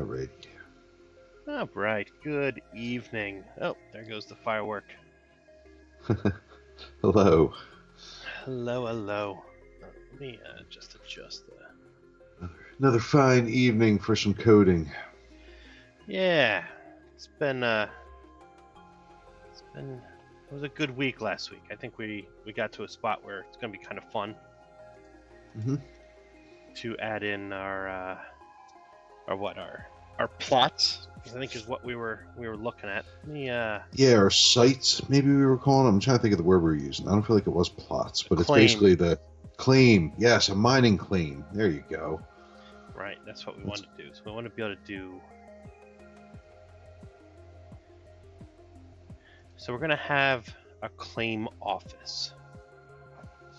Alrighty. All right. Good evening. Oh, there goes the firework. Hello. Hello, hello. Let me just adjust that. Another fine evening for some coding. Yeah, it was a good week last week. I think we got to a spot where it's gonna be kind of fun Mm-hmm. to add in our plots. I think is what we were looking at. Yeah, our sites, maybe we were calling them. I'm trying to think of the word we were using. I don't feel like it was plots, but it's claim. basically the claim. Yes, a mining claim. There you go. Right, that's what we wanted to do. So we want to be able to do. So we're gonna have a claim office.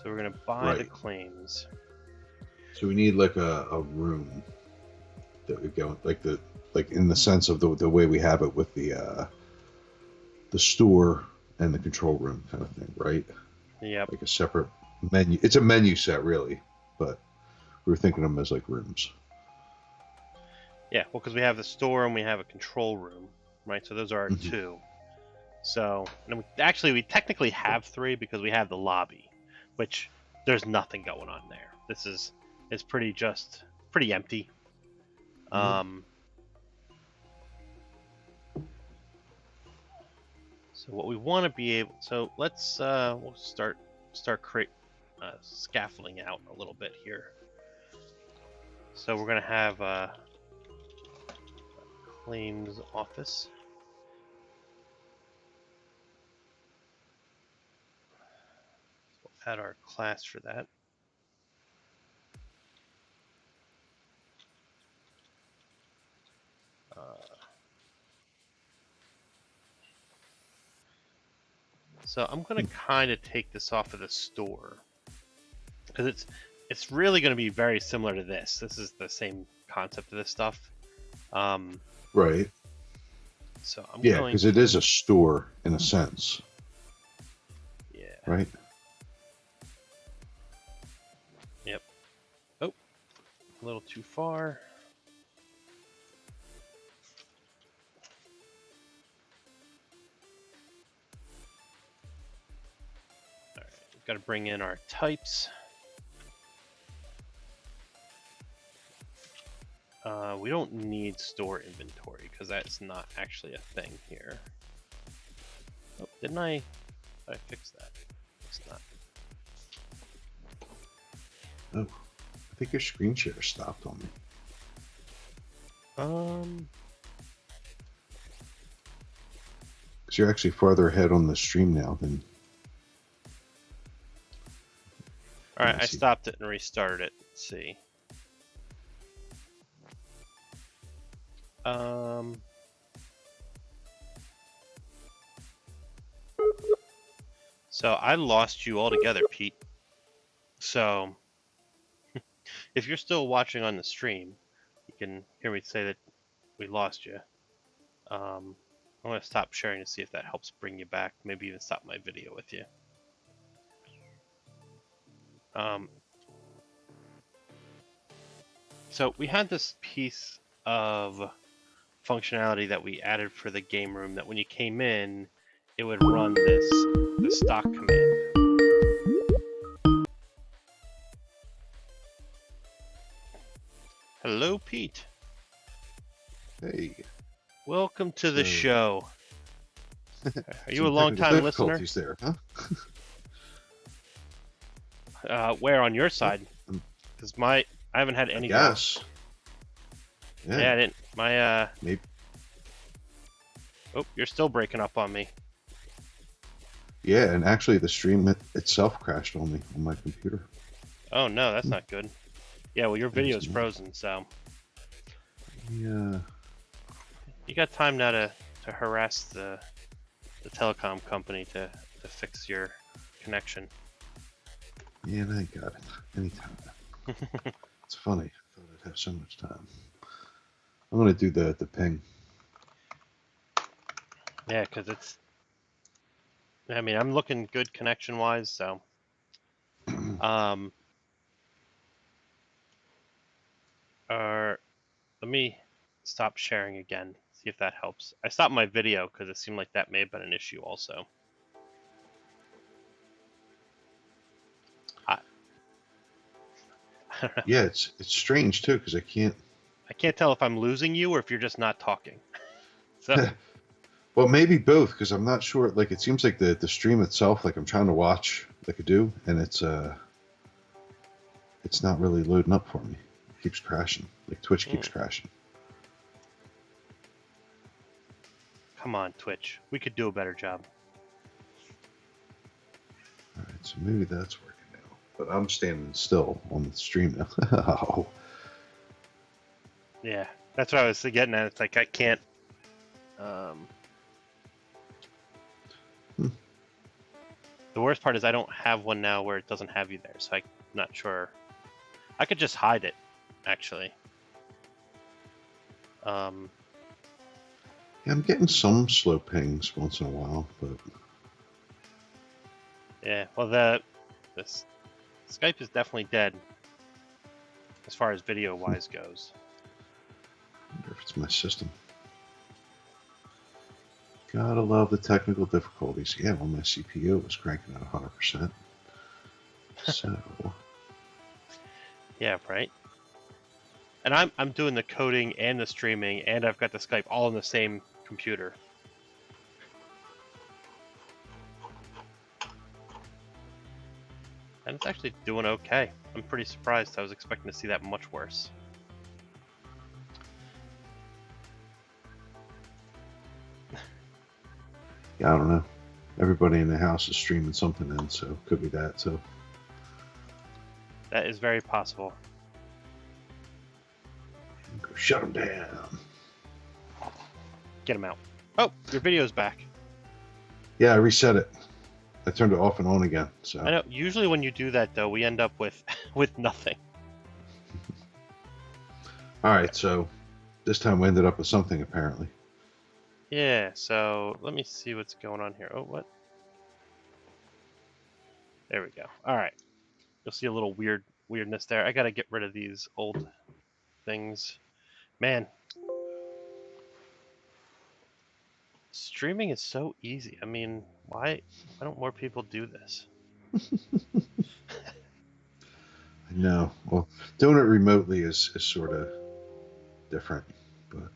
So we're gonna buy the claims. So we need like a room that we go like in the sense of the way we have it with the store and the control room kind of thing, right? Yep. Like a separate menu. It's a menu set really, but we were thinking of them as like rooms. Yeah, well, because we have the store and we have a control room, right? So those are our two. So and we technically have three because we have the lobby, which there's nothing going on there. It's pretty empty. So what we want to be able, so let's we'll start scaffolding out a little bit here. So we're gonna have a claims office. So we'll add our class for that. So I'm gonna kind of take this off of the store because it's really going to be very similar to this. This is the same concept of this stuff. Right. So because it is a store in a sense. Yeah. Right. Yep. Oh, a little too far. All right, we've got to bring in our types. We don't need store inventory because that's not actually a thing here. Oh, didn't I fix that? It's not. Oh, I think your screen share stopped on me. Because you're actually farther ahead on the stream now than. All right, I stopped it and restarted it. Let's see. So I lost you altogether, Pete. So if you're still watching on the stream, you can hear me say that we lost you. I'm going to stop sharing to see if that helps bring you back. Maybe even stop my video with you. So we had this piece of functionality that we added for the game room that when you came in, it would run the stock command. Hello, Pete. Hey. Welcome to the show. Are you a long-time listener? There, huh? Where on your side? Because I haven't had any. Yes. Yeah, I didn't. Maybe. Oh, you're still breaking up on me. Yeah, and actually the stream itself crashed on me on my computer. Oh no, that's not good. Yeah, well your video's frozen, so. Yeah. You got time now to harass the telecom company to fix your connection. Yeah, and I got it. Anytime. It's funny. I thought I'd have so much time. I'm gonna do the ping. Yeah, because it's. I mean, I'm looking good connection-wise, so. Let me stop sharing again. See if that helps. I stopped my video because it seemed like that may have been an issue also. I don't know. Yeah, it's strange too because I can't. I can't tell if I'm losing you or if you're just not talking. So Well, maybe both because I'm not sure. Like it seems like the stream itself, like I'm trying to watch like I do, and it's not really loading up for me. It keeps crashing. Like Twitch keeps crashing. come on, Twitch. We could do a better job. All right, so maybe that's working now. But I'm standing still on the stream now. Oh. Yeah, that's what I was getting at. It's like I can't. The worst part is I don't have one now where it doesn't have you there, so I'm not sure. I could just hide it, actually. Yeah, I'm getting some slow pings once in a while, but Yeah, well, this Skype is definitely dead as far as video-wise goes. I wonder if it's my system. Gotta love the technical difficulties. Yeah, well, my CPU was cranking at 100%. So, Yeah, right. And I'm doing the coding and the streaming, and I've got the Skype all on the same computer. And it's actually doing okay. I'm pretty surprised. I was expecting to see that much worse. yeah, I don't know. Everybody in the house is streaming something in, so could be that. So, That is very possible. go shut them down. Get him out. Oh, your video's back. Yeah, I reset it. I turned it off and on again. So I know. Usually when you do that, though, we end up with with nothing. all right, so this time we ended up with something apparently. Yeah. So let me see what's going on here. Oh, what? There we go. All right. You'll see a little weirdness there. I gotta get rid of these old things. Man, streaming is so easy. I mean, why don't more people do this? I know. Well, doing it remotely is sort of different, but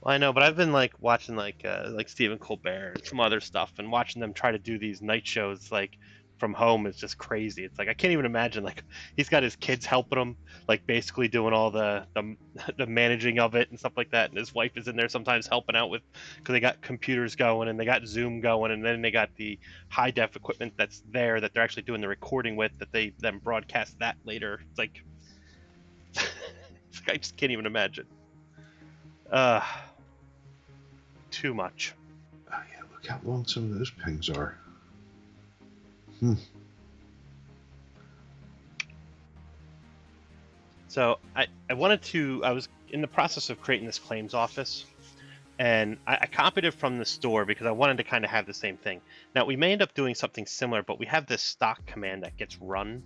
Well, I know, but I've been like watching like Stephen Colbert and some other stuff, and watching them try to do these night shows like from home is just crazy. It's like I can't even imagine. Like he's got his kids helping him, like basically doing all the managing of it and stuff like that, and his wife is in there sometimes helping out with because they got computers going and they got Zoom going, and then they got the high def equipment that's there that they're actually doing the recording with that they then broadcast that later. It's like, it's like I just can't even imagine. Too much. oh yeah, look how long some of those pings are. So I was in the process of creating this claims office, and I copied it from the store because I wanted to kind of have the same thing. Now we may end up doing something similar, but we have this stock command that gets run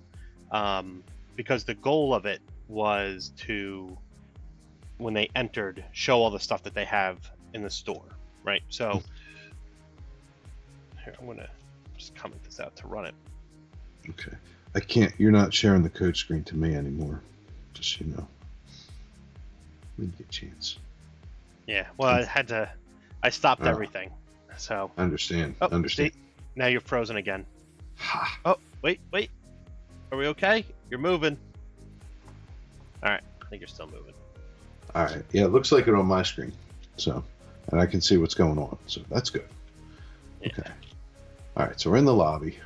because the goal of it was to, when they entered, show all the stuff that they have in the store, right? So here, I'm gonna just comment this out to run it. Okay. I can't. You're not sharing the code screen to me anymore. Just so you know. We didn't get a chance. Yeah. Well, I stopped everything. So. I understand. Oh, understand. See, now you're frozen again. Ha. Oh, wait. Are we okay? You're moving. All right. I think you're still moving. All right. Yeah, it looks like it on my screen. So, and I can see what's going on. So that's good. Yeah. Okay. All right. So we're in the lobby.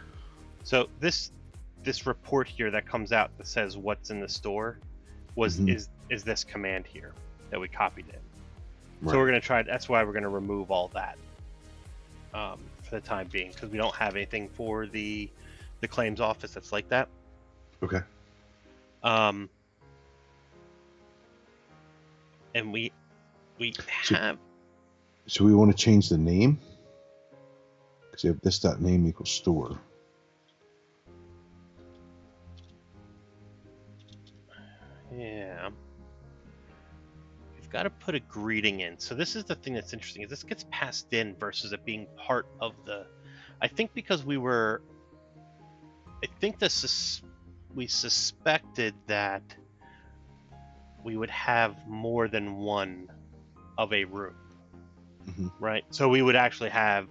So this report here that comes out that says what's in the store is this command here that we copied in. Right. So we're gonna try. That's why we're gonna remove all that for the time being because we don't have anything for the claims office that's like that. Okay. And we have. So we want to change the name because if this dot name equals store. Yeah. We've got to put a greeting in. So this is the thing that's interesting, is this gets passed in versus it being part of the. I think because I think we suspected that we would have more than one of a room, right? So we would actually have,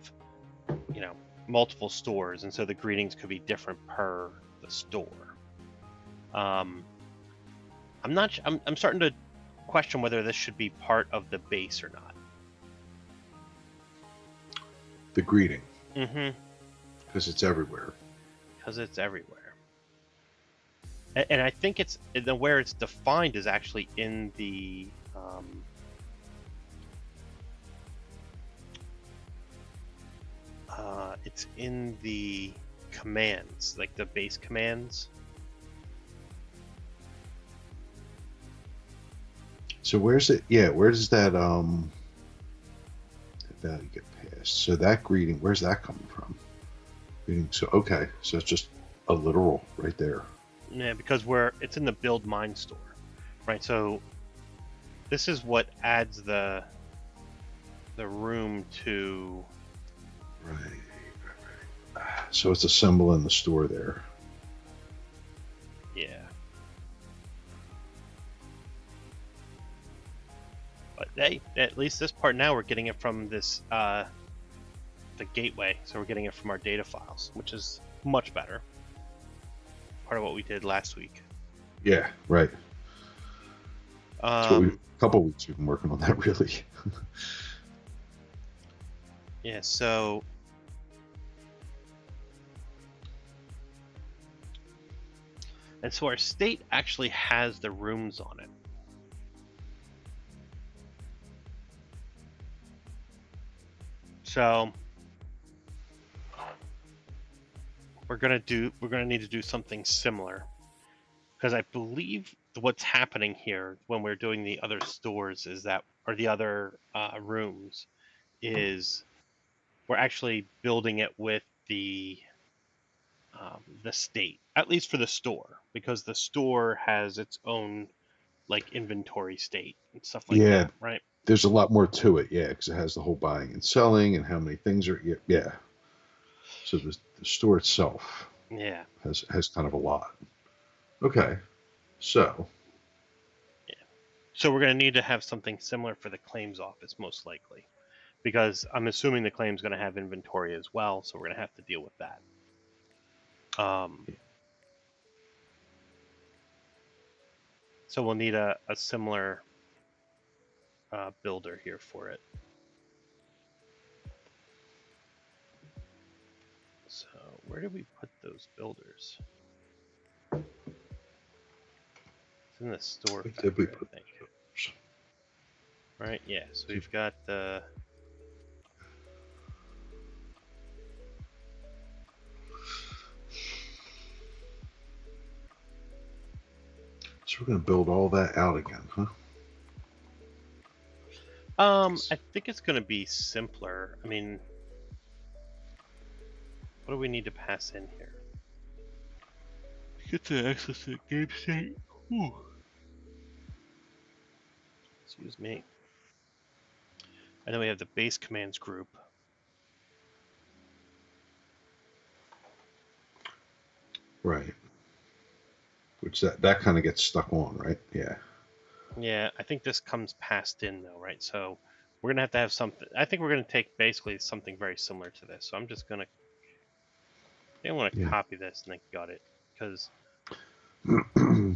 multiple stores, and so the greetings could be different per the store. I'm not. I'm starting to question whether this should be part of the base or not. The greeting, Mm-hmm. because it's everywhere. Because it's everywhere, and I think it's where it's defined is actually in the. It's in the commands, like the base commands. So where's it? Yeah, where does that value get passed? So that greeting, where's that coming from? Greeting. So okay, so it's just a literal right there. Yeah, because it's in the build mine store, right? So this is what adds the room to. Right. So it's a symbol in the store there. Yeah. But hey, at least this part now we're getting it from this the gateway, so we're getting it from our data files, which is much better. Part of what we did last week. Yeah, right. A couple weeks we've been working on that, really. Yeah, so and so our state actually has the rooms on it. So we're gonna need to do something similar, because I believe what's happening here when we're doing the other stores is that, or the other rooms, is we're actually building it with the state, at least for the store, because the store has its own like inventory state and stuff like Yeah, that, right? there's a lot more to it, yeah, because it has the whole buying and selling and how many things are. Yeah. So the store itself Yeah. has kind of a lot. Okay, so Yeah. So we're going to need to have something similar for the claims office, most likely, because I'm assuming the claim's going to have inventory as well, so we're going to have to deal with that. So we'll need a similar builder here for it. So where did we put those builders? It's in the store factory, I think. Right, yeah, so we've got the... So we're going to build all that out again, huh? I think it's going to be simpler. I mean, what do we need to pass in here? Get to access the game state. Whew. Excuse me. And then we have the base commands group. Right. Which that kind of gets stuck on, right? Yeah. Yeah, I think this comes passed in though, right? So we're gonna have to have something. I think we're gonna take basically something very similar to this. So I'm just gonna. I want to copy this and then gut it, because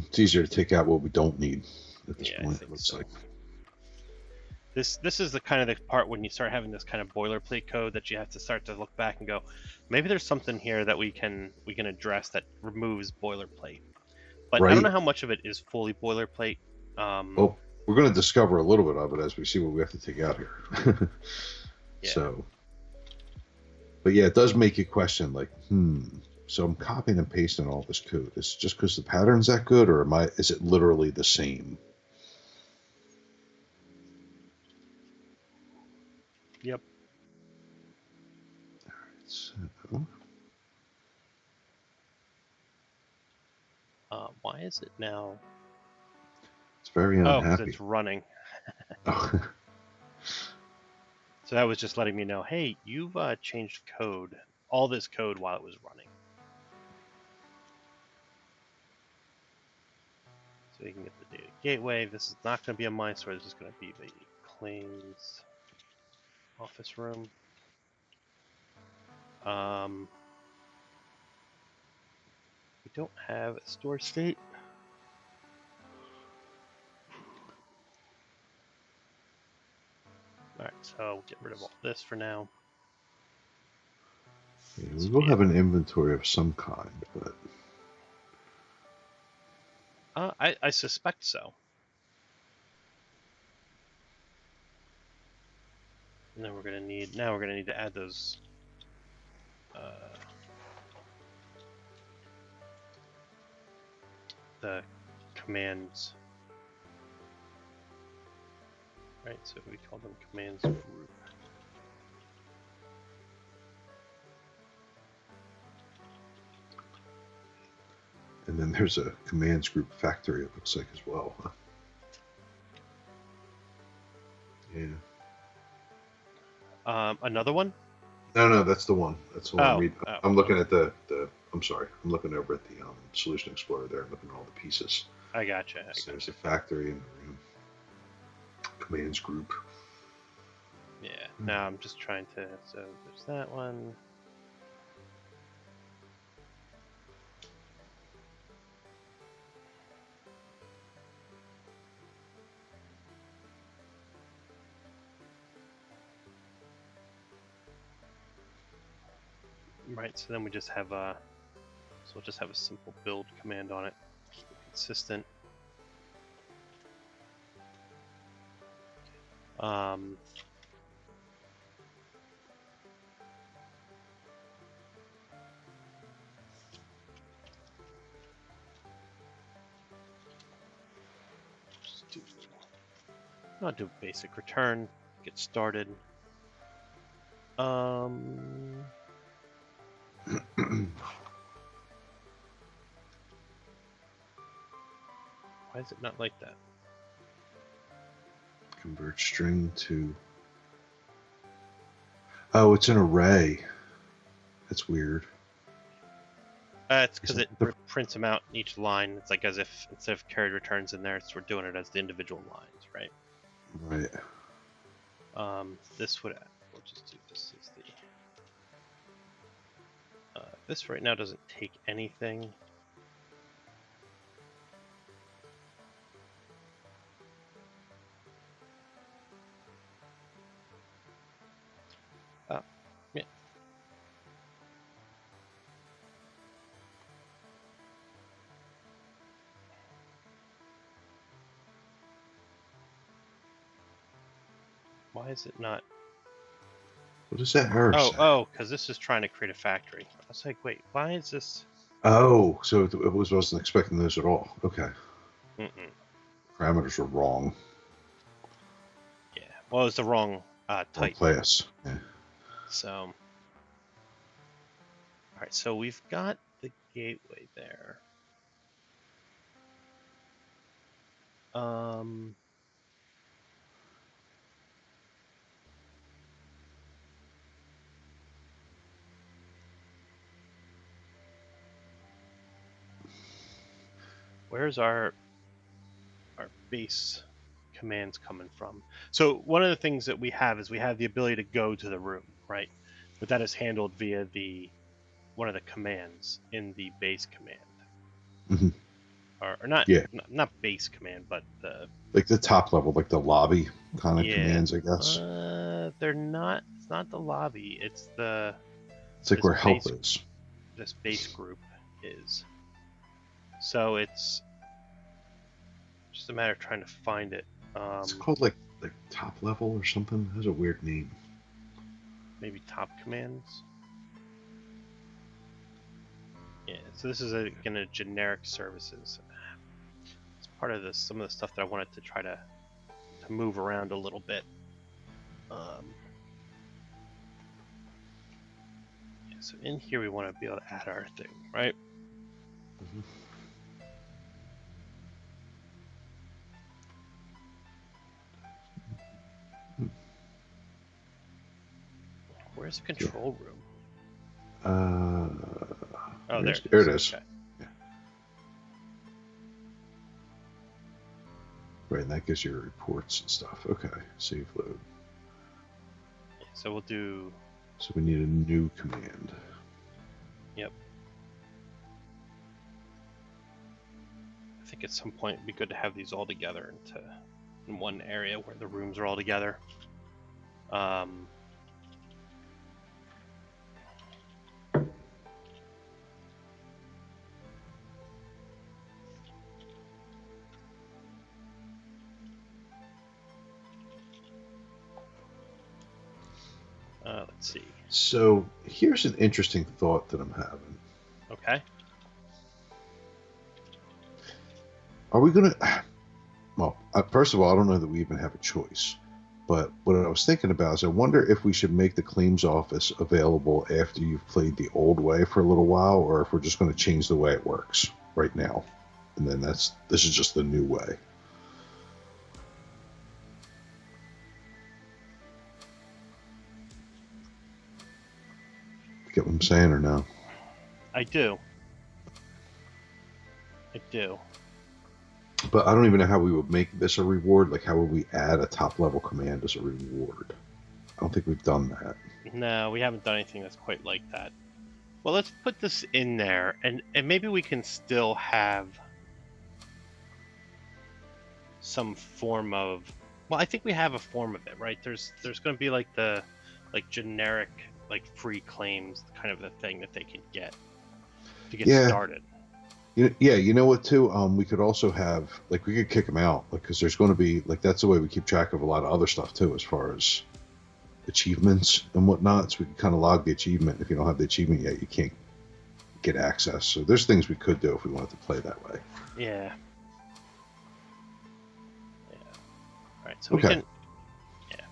it's easier to take out what we don't need at this point. I It think looks so. like This is the kind of the part when you start having this kind of boilerplate code that you have to start to look back and go, maybe there's something here that we can address that removes boilerplate. But I don't know how much of it is fully boilerplate. Well, we're going to discover a little bit of it as we see what we have to take out here. Yeah. So, but yeah, it does make you question, like, so I'm copying and pasting all this code. Is it just because the pattern's that good, or is it literally the same? Yep. All right, so Why is it now? it's very unhappy. Oh, because it's running. Oh, So that was just letting me know, hey, you've changed code, all this code while it was running. So you can get the data gateway. This is not going to be a mine store. This is going to be the claims office room. We don't have a store state. All right, so we'll get rid of all this for now. yeah, we will have an inventory of some kind, but I suspect so. And then we're gonna need to add those the commands. Right, so we call them commands group. and then there's a commands group factory. It looks like as well. Huh? Yeah. Another one? No, that's the one. That's the one I'm Oh, reading. oh. I'm looking at the. I'm sorry. I'm looking over at the Solution Explorer there. I'm looking at all the pieces. I gotcha. So there's a factory in the room. Commands group. Yeah. Now I'm just trying to. So there's that one. Right. So then we just have a. So we'll just have a simple build command on it. Keep it consistent. I'll do basic return. Get started. Why is it not like that? Convert string to. Oh, it's an array. That's weird. It's because it prints them out in each line. It's like as if instead of carried returns in there, we're doing it as the individual lines, right? Right. This would. We'll just do this as the. This right now doesn't take anything. Yeah. Why is it not? What does that error say? Oh, because this is trying to create a factory. I was like, wait, why is this? Oh, so it wasn't expecting those at all. Okay. Mm-mm. Parameters were wrong. Yeah. Well, it's the wrong Wrong type. class. Yeah. So. All right. So we've got the gateway there. Where's our base commands coming from? So one of the things that we have is we have the ability to go to the room, right? But that is handled via one of the commands in the base command. Mm-hmm. Or not, Yeah. not base command, but the Like the top level, like the lobby kind of yeah. commands, I guess. They're not. It's not the lobby. It's the. It's like where help is. This base group is. So it's just a matter of trying to find it. It's called like top level or something. It has a weird name. Maybe top commands. Yeah, so this is again a generic services. It's part of some of the stuff that I wanted to try to move around a little bit. Yeah, so in here we want to be able to add our thing, right? Mm-hmm. Where's the control room? Oh, there it there is. it is. Okay. Yeah. Right, and that gives you your reports and stuff. Okay, save load. So we'll do. So we need a new command. Yep. I think at some point it'd be good to have these all together in one area where the rooms are all together. Let's see. So here's an interesting thought that I'm having. Okay. Are we gonna? Well, first of all, I don't know that we even have a choice. But what I was thinking about is I wonder if we should make the claims office available after you've played the old way for a little while, or if we're just going to change the way it works right now. And then this is just the new way. Get what I'm saying or no? I do. But I don't even know how we would make this a reward. Like, how would we add a top level command as a reward? I don't think we've done that. No, we haven't done anything that's quite like that. Well, let's put this in there, and maybe we can still have some form of. Well, I think we have a form of it, right? There's going to be like the generic free claims, kind of the thing that they can get to get started. Yeah, you know what too? We could also have we could kick them out, because there's going to be that's the way we keep track of a lot of other stuff too, as far as achievements and whatnot. So we can kind of log the achievement. If you don't have the achievement yet, you can't get access. So there's things we could do if we wanted to play that way. Yeah. All right, so we can. Yeah.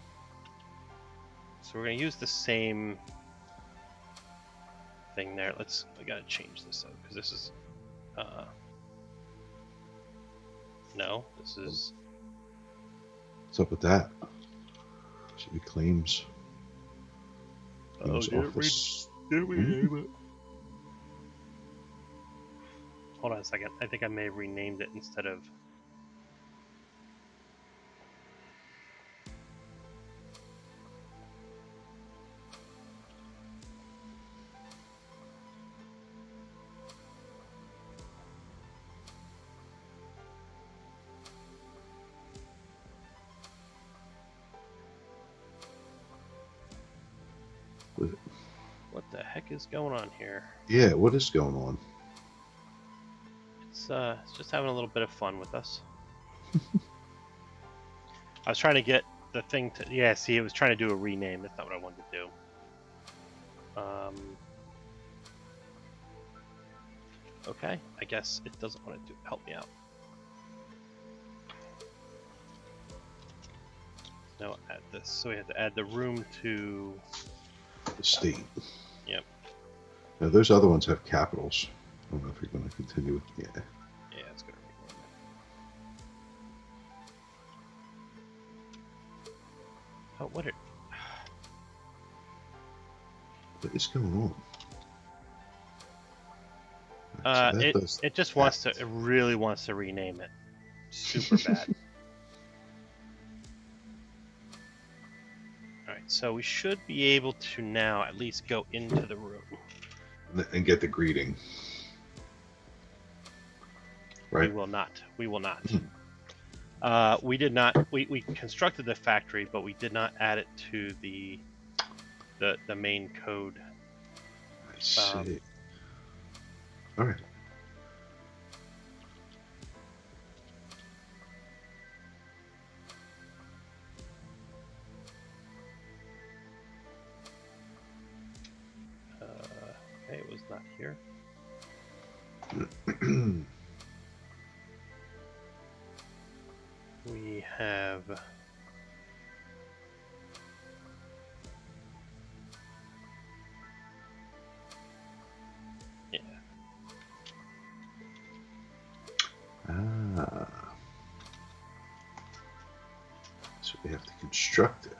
So we're gonna use the same thing there. I gotta change this up because this is. No, this is. What's up with that? Should be claims. Hold on a second. I think I may have renamed it instead of. What the heck is going on here? Yeah, what is going on? It's just having a little bit of fun with us. I was trying to get the thing to. Yeah, see, it was trying to do a rename. That's not what I wanted to do. Okay, I guess it doesn't want to help me out. No, add this. So we have to add the room to the state. Yep. Now those other ones have capitals. I don't know if you're going to continue with. Yeah. Yeah, it's going to rename it. Oh, what is going on? It just wants to. It really wants to rename it. Super bad. All right, so we should be able to now at least go into the room and get the greeting. Right. We will not. We did not. We constructed the factory, but we did not add it to the main code. I see. All right. Okay, it was not here. We have. Yeah. So we have to construct it.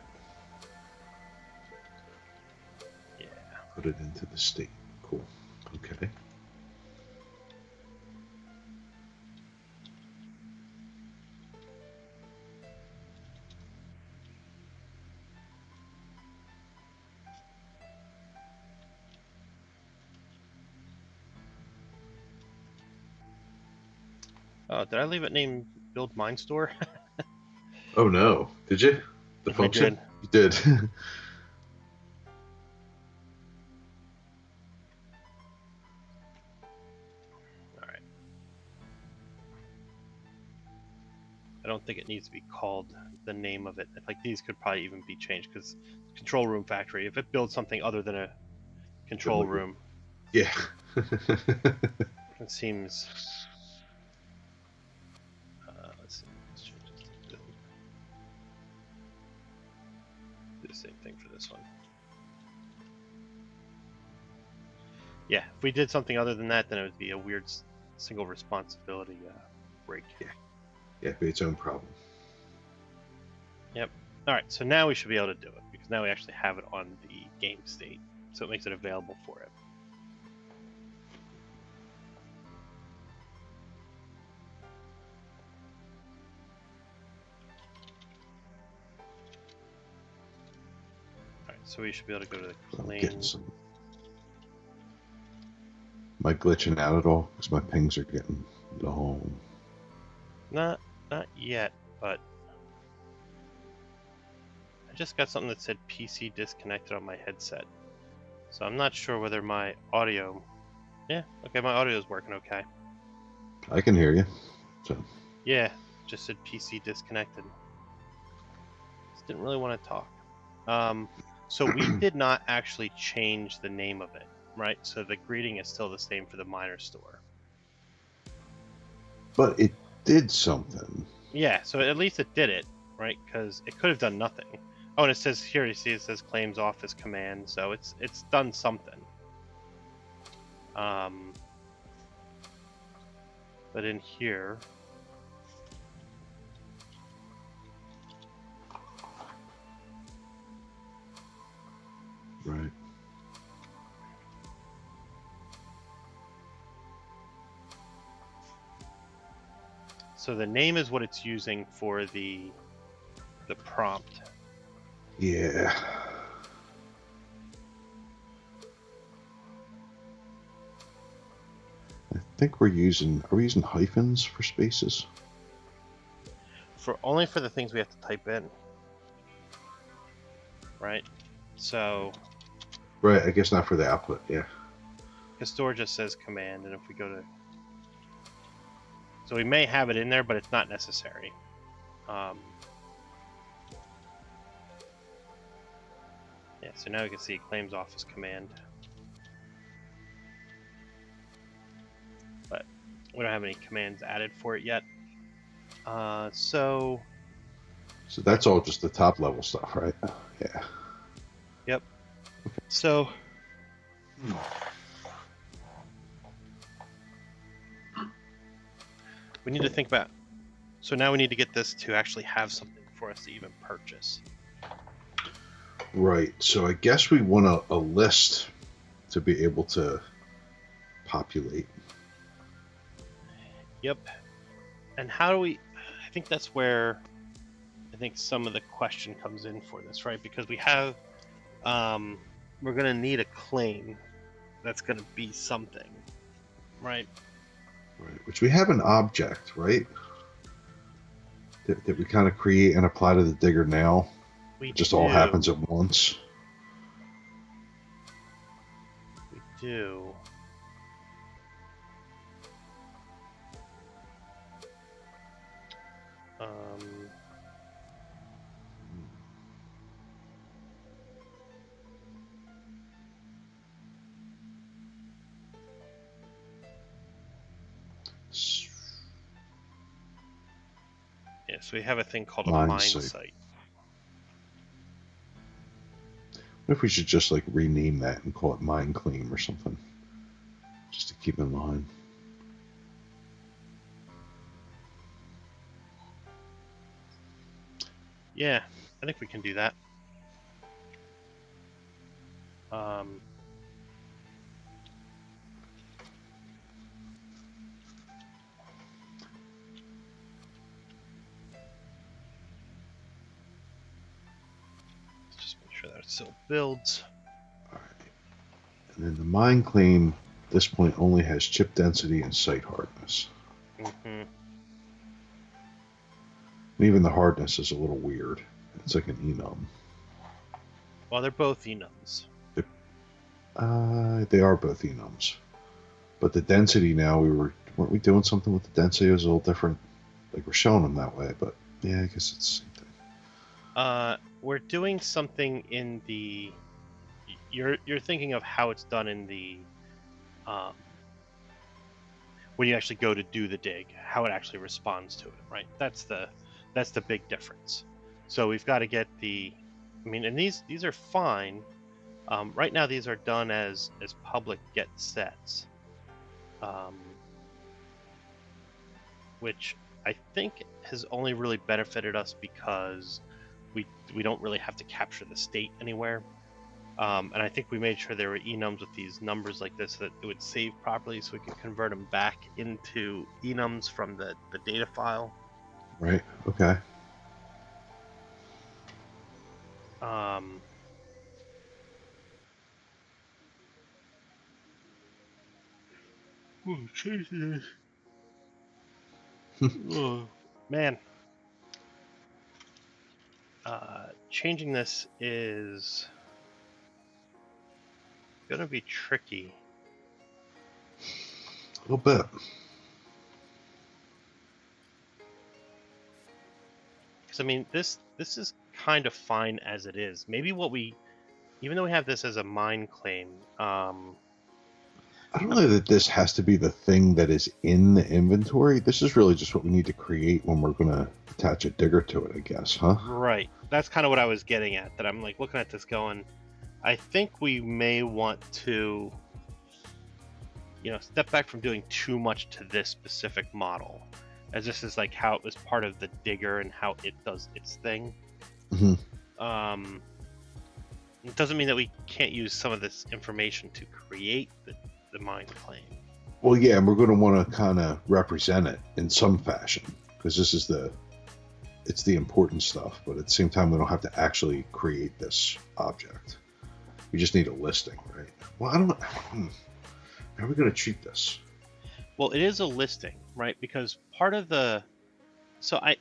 put it into the state. Cool. Okay. Oh, did I leave it named Build Mine Store? Oh no, did you? The I function? did. You did. All right. I don't think it needs to be called the name of it. Like these could probably even be changed because control room factory. If it builds something other than a control room, Yeah. it seems. Let's see. Let's change this to build. Do the same thing for this one. Yeah, if we did something other than that, then it would be a weird single responsibility break. Yeah. Yeah, it'd be its own problem. Yep. All right, so now we should be able to do it because now we actually have it on the game state, so it makes it available for it. All right, so we should be able to go to the I'm claim. getting some. Am I glitching out at all? Because my pings are getting long. Not yet, but I just got something that said PC disconnected on my headset. So I'm not sure whether my audio. Yeah, okay, my audio is working okay. I can hear you. So. Yeah, just said PC disconnected. Just didn't really want to talk. So we did not actually change the name of it, right? So the greeting is still the same for the miner store. But it did something. Yeah, so at least it did it, right? Because it could have done nothing. Oh, and it says here, you see, it says claims office command, so it's done something. But in here, Right. so the name is what it's using for the prompt. Yeah. I think are we using hyphens for spaces? For only for the things we have to type in. Right? So Right, I guess not for the output, yeah. the store just says command, and if we go to, so we may have it in there, but it's not necessary. Yeah, so now we can see claims office command, but we don't have any commands added for it yet. So that's all just the top level stuff, right? Yeah. Yep. So we need to think about. So now we need to get this to actually have something for us to even purchase. Right. So I guess we want a list to be able to populate. Yep. And how do we? I think that's where I think some of the question comes in for this, right? Because we have, we're gonna need a claim that's gonna be something, right? Right. Which we have an object, right? That we kind of create and apply to the digger now. We It just do. all happens at once. We do. Yeah, so we have a thing called a mine site. What if we should just like rename that and call it mine claim or something? Just to keep in line. Yeah, I think we can do that. So builds. All right. And then the mine claim at this point only has chip density and site hardness. Mm-hmm. And even the hardness is a little weird. It's like an enum. Well, they're both enums. They are both enums. But the density now, weren't we doing something with the density? It was a little different. Like we're showing them that way, but yeah, I guess it's the same thing. We're doing something in the. You're thinking of how it's done in the, when you actually go to do the dig, how it actually responds to it, right? That's the big difference. So we've got to get the. I mean, and these are fine. Right now, these are done as public get sets, which I think has only really benefited us because we don't really have to capture the state anywhere. And I think we made sure there were enums with these numbers like this so that it would save properly, so we could convert them back into enums from the data file. Right. Okay. Oh, Jesus. Oh, man. Changing this is gonna be tricky. A little bit. Because I mean, this is kind of fine as it is. Maybe even though we have this as a mine claim, I don't know that this has to be the thing that is in the inventory. This is really just what we need to create when we're going to attach a digger to it, I guess, huh? Right. That's kind of what I was getting at. That I'm like looking at this going, I think we may want to, step back from doing too much to this specific model, as this is like how it was part of the digger and how it does its thing. Mm-hmm. It doesn't mean that we can't use some of this information to create the mine claim. Well, yeah, and we're going to want to kind of represent it in some fashion, because this is it's the important stuff, but at the same time, we don't have to actually create this object. We just need a listing, right? Well, I don't know. How are we going to treat this? Well, it is a listing, right? Because part of the, I'm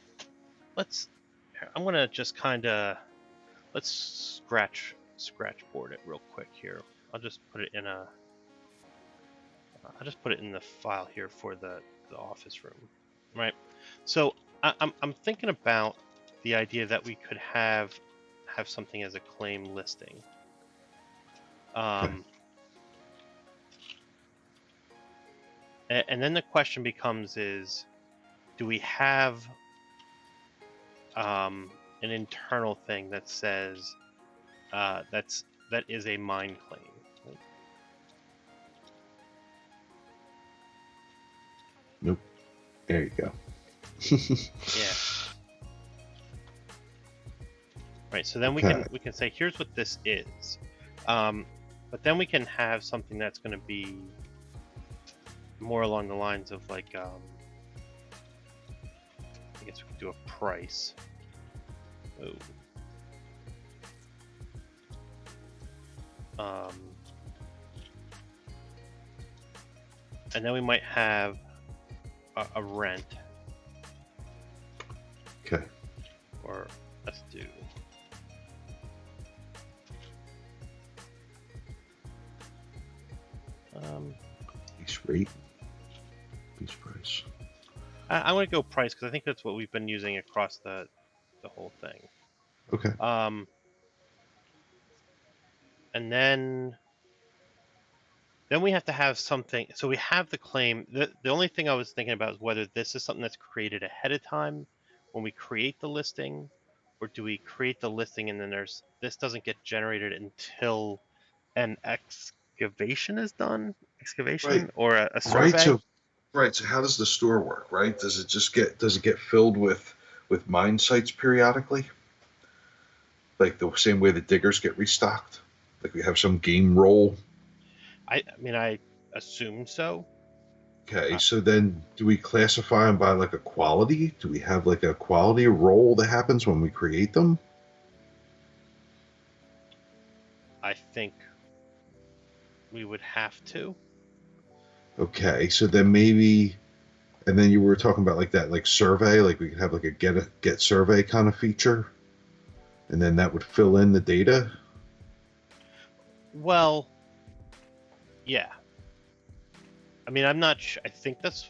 gonna just kind of, let's scratch board it real quick here. I'll just put it in the file here for the office room, right? So I'm thinking about the idea that we could have something as a claim listing. Okay. And then the question becomes is, do we have an internal thing that says that is a mine claim? Right? Nope. There you go. Yeah. Right. So then we can say, here's what this is, but then we can have something that's going to be more along the lines of like, I guess we could do a price. Oh. And then we might have a rent. Okay. Or let's do. Base rate. Base price. I'm going to go price because I think that's what we've been using across the whole thing. Okay. And then we have to have something. So we have the claim. The only thing I was thinking about is whether this is something that's created ahead of time when we create the listing, or do we create the listing and then this doesn't get generated until an excavation is done? Right. Or a survey? Right. So how does the store work? Right. Does it get filled with mine sites periodically? Like the same way the diggers get restocked? Like we have some game roll. I mean, I assume so. Okay, so then do we classify them by like a quality? Do we have like a quality roll that happens when we create them? think we would have to. Okay, so then maybe, and then you were talking about like that, like survey, like we could have like a get survey kind of feature, and then that would fill in the data. Well, yeah. I mean, I'm not. I think that's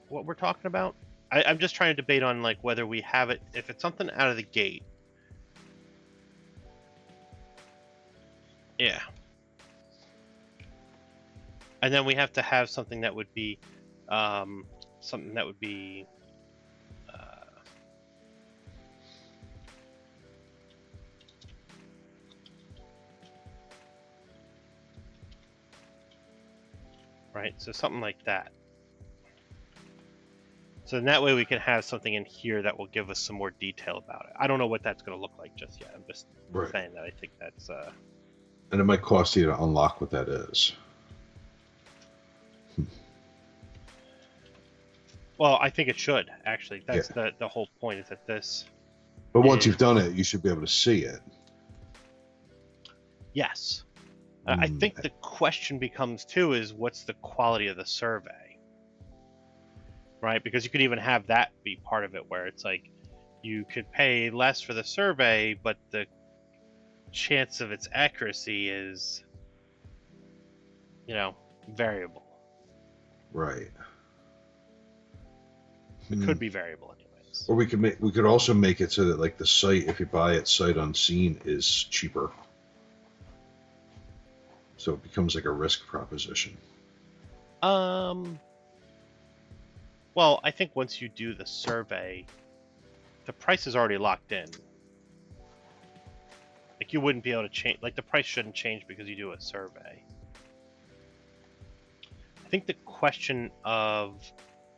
what we're talking about. I'm just trying to debate on like whether we have it. If it's something out of the gate, yeah. And then we have to have something that would be, something that would be. Right, so something like that. So in that way we can have something in here that will give us some more detail about it. I don't know what that's going to look like just yet. I'm just Right. saying that I think that's. And it might cost you to unlock what that is. Well, I think it should actually. Yeah. That's the whole point is that this. But once you've done it, you should be able to see it. Yes. I think the question becomes too is what's the quality of the survey, right? Because you could even have that be part of it, where it's like you could pay less for the survey, but the chance of its accuracy is, variable. Right. It could be variable, anyways. Or we could also make it so that like the site, if you buy it sight unseen, is cheaper. So it becomes like a risk proposition. Well, I think once you do the survey, the price is already locked in. Like you wouldn't be able to change. Like the price shouldn't change because you do a survey. I think the question of,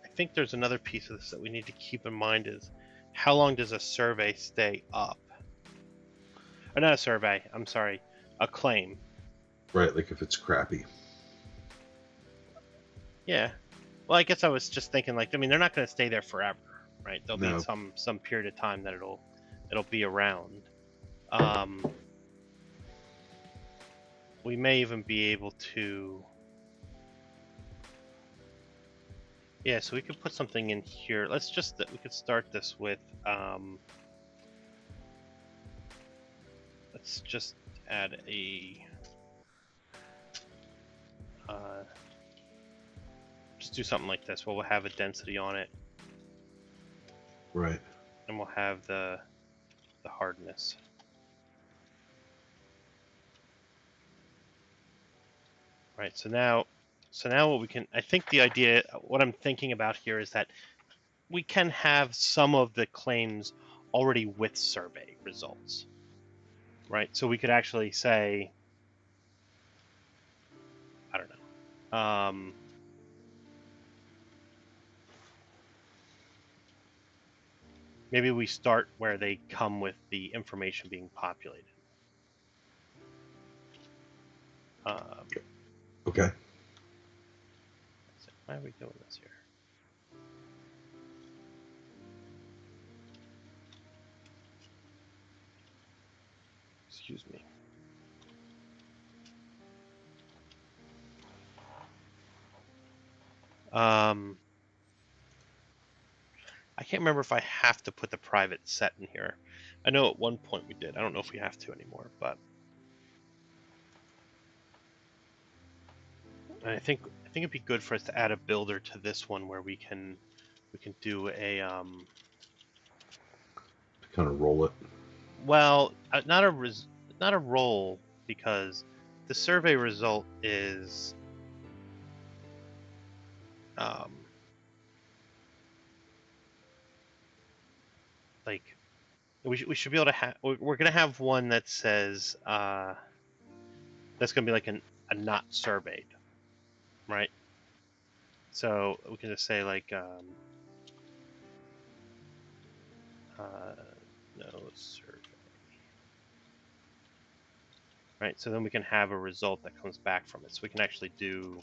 I think there's another piece of this that we need to keep in mind is how long does a survey stay up? Or not a survey. I'm sorry, a claim. Right, like if it's crappy. Yeah. Well, I guess I was just thinking like, I mean, they're not going to stay there forever, right? There'll No. be some period of time that it'll be around. We may even be able to. Yeah, so we could put something in here. We could start this with. Let's just add a. Just do something like this. We'll have a density on it. Right. And we'll have the hardness. Right. So now what we can. I think the idea. What I'm thinking about here is that we can have some of the claims already with survey results. Right. So we could actually say. I don't know. Maybe we start where they come with the information being populated. Okay. Why are we doing this here? Excuse me. I can't remember if I have to put the private set in here. I know at one point we did. I don't know if we have to anymore, but and I think it'd be good for us to add a builder to this one where we can do a Kind of roll it. well, not a roll, because the survey result is like we should be able to have. We're gonna have one that says that's gonna be like a not surveyed, right? So we can just say like no survey, right? So then we can have a result that comes back from it. So we can actually do.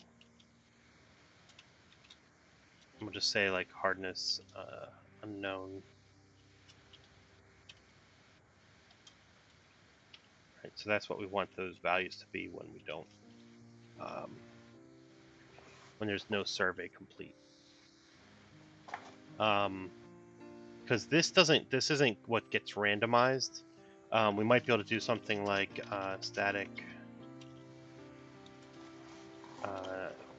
We'll just say like hardness unknown. Right, So that's what we want those values to be when we don't, when there's no survey complete. Because this isn't what gets randomized. We might be able to do something like static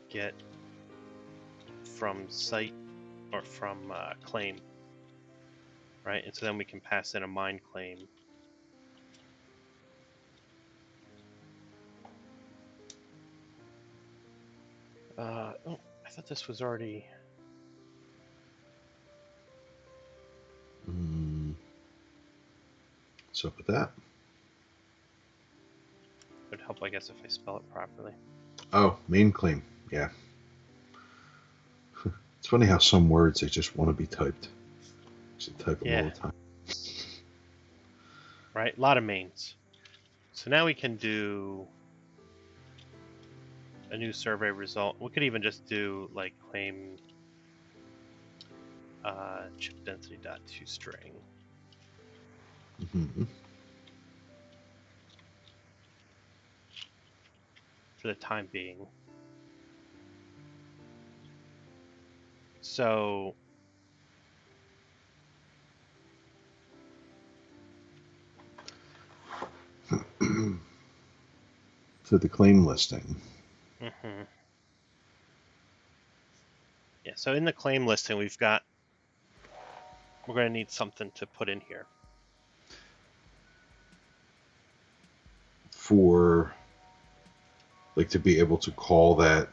get from site or from claim, right? And so then we can pass in a mine claim. Oh, I thought this was already. What's up with that? It would help, I guess, if I spell it properly. Oh, main claim. Yeah. It's funny how some words they just want to be typed. Should type them all the time. Right, a lot of mains. So now we can do a new survey result. We could even just do like claim chip density dot toString. Mm-hmm. For the time being. So To the claim listing. Mm-hmm. Yeah, so in the claim listing, we're going to need something to put in here. For, like, to be able to call that.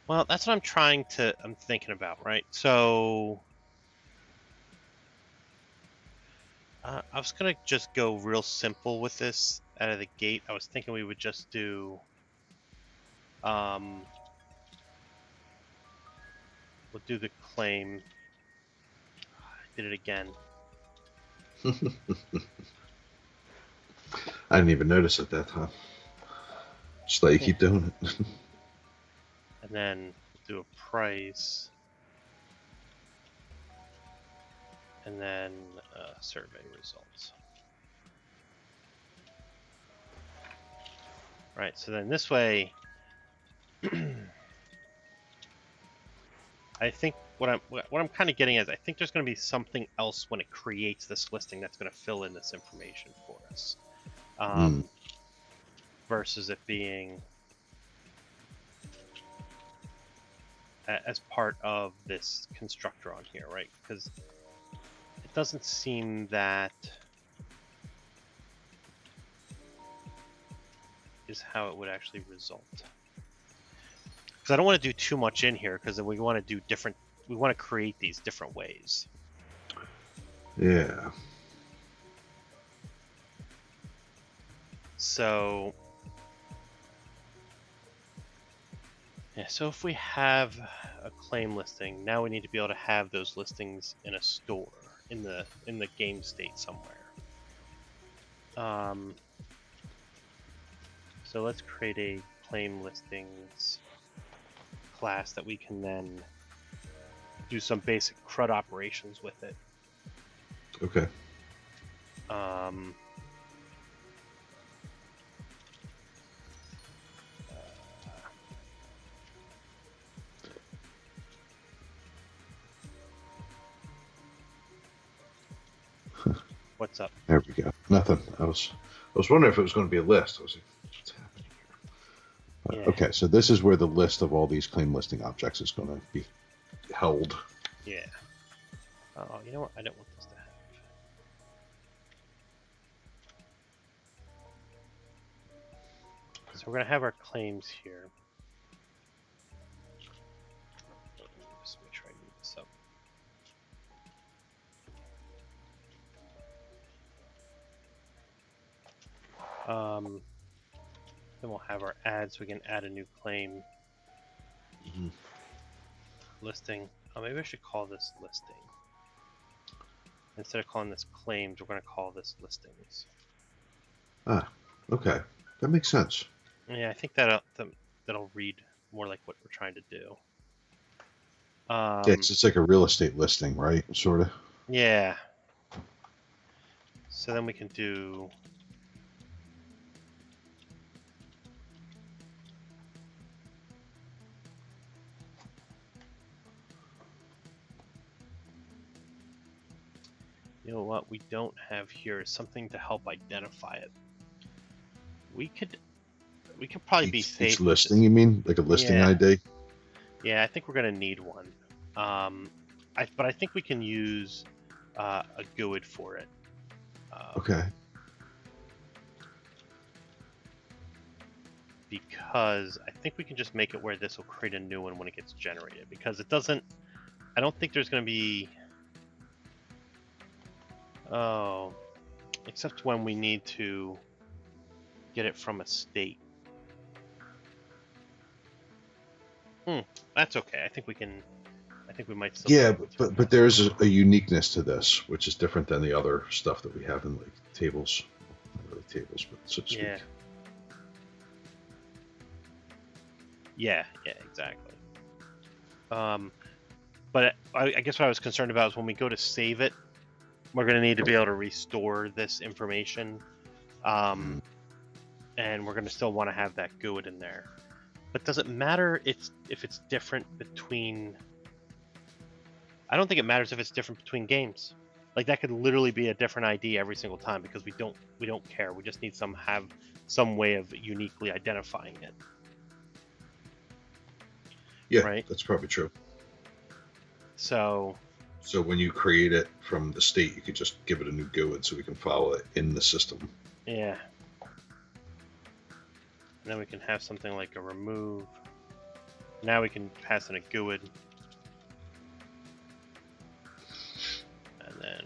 Well, that's what I'm thinking about, right? So I was going to just go real simple with this out of the gate. I was thinking we would just do, we'll do the claim. I did it again. I didn't even notice at that time. Just let you keep doing it. And then do a price. And then survey results. Right, so then this way, I think what I'm kind of getting is I think there's going to be something else when it creates this listing that's going to fill in this information for us, versus it being as part of this constructor on here, right? Because it doesn't seem that is how it would actually result. Because I don't want to do too much in here because then we want to do different. We want to create these different ways. Yeah. So, yeah. So if we have a claim listing, now we need to be able to have those listings in a store in the game state somewhere. So let's create a claim listings class that we can then do some basic CRUD operations with it. Okay. What's up? There we go. Nothing. I was wondering if it was going to be a list. I was like, what's happening here? Yeah. Okay, so this is where the list of all these claim listing objects is going to be held. Yeah. Oh, you know what? I don't want this to have. So we're going to have our claims here. Just make sure I move this up. Then we'll have our add, so we can add a new claim listing. Oh, maybe I should call this listing. Instead of calling this claims, we're going to call this listings. Ah, okay. That makes sense. Yeah, I think that'll read more like what we're trying to do. It's like a real estate listing, right? Sort of. Yeah. So then we can do. You know what we don't have here is something to help identify it. We could probably be safe. Each listing, you mean? Like a listing ID? Yeah, I think we're gonna need one. But I think we can use a GUID for it. Okay. Because I think we can just make it where this will create a new one when it gets generated. Because it doesn't. I don't think there's gonna be. Oh, except when we need to get it from a state. That's okay. I think we can. I think we might still. Yeah, but there's a uniqueness to this, which is different than the other stuff that we have in like tables, not really tables, but so to speak. Yeah, exactly. But I guess what I was concerned about is when we go to save it, we're going to need to be able to restore this information, and we're going to still want to have that GUID in there. But does it matter if it's different between? I don't think it matters if it's different between games. Like that could literally be a different ID every single time because we don't care. We just need have some way of uniquely identifying it. Yeah, right? That's probably true. So when you create it from the state, you could just give it a new GUID so we can follow it in the system. Yeah. And then we can have something like a remove. Now we can pass in a GUID. And then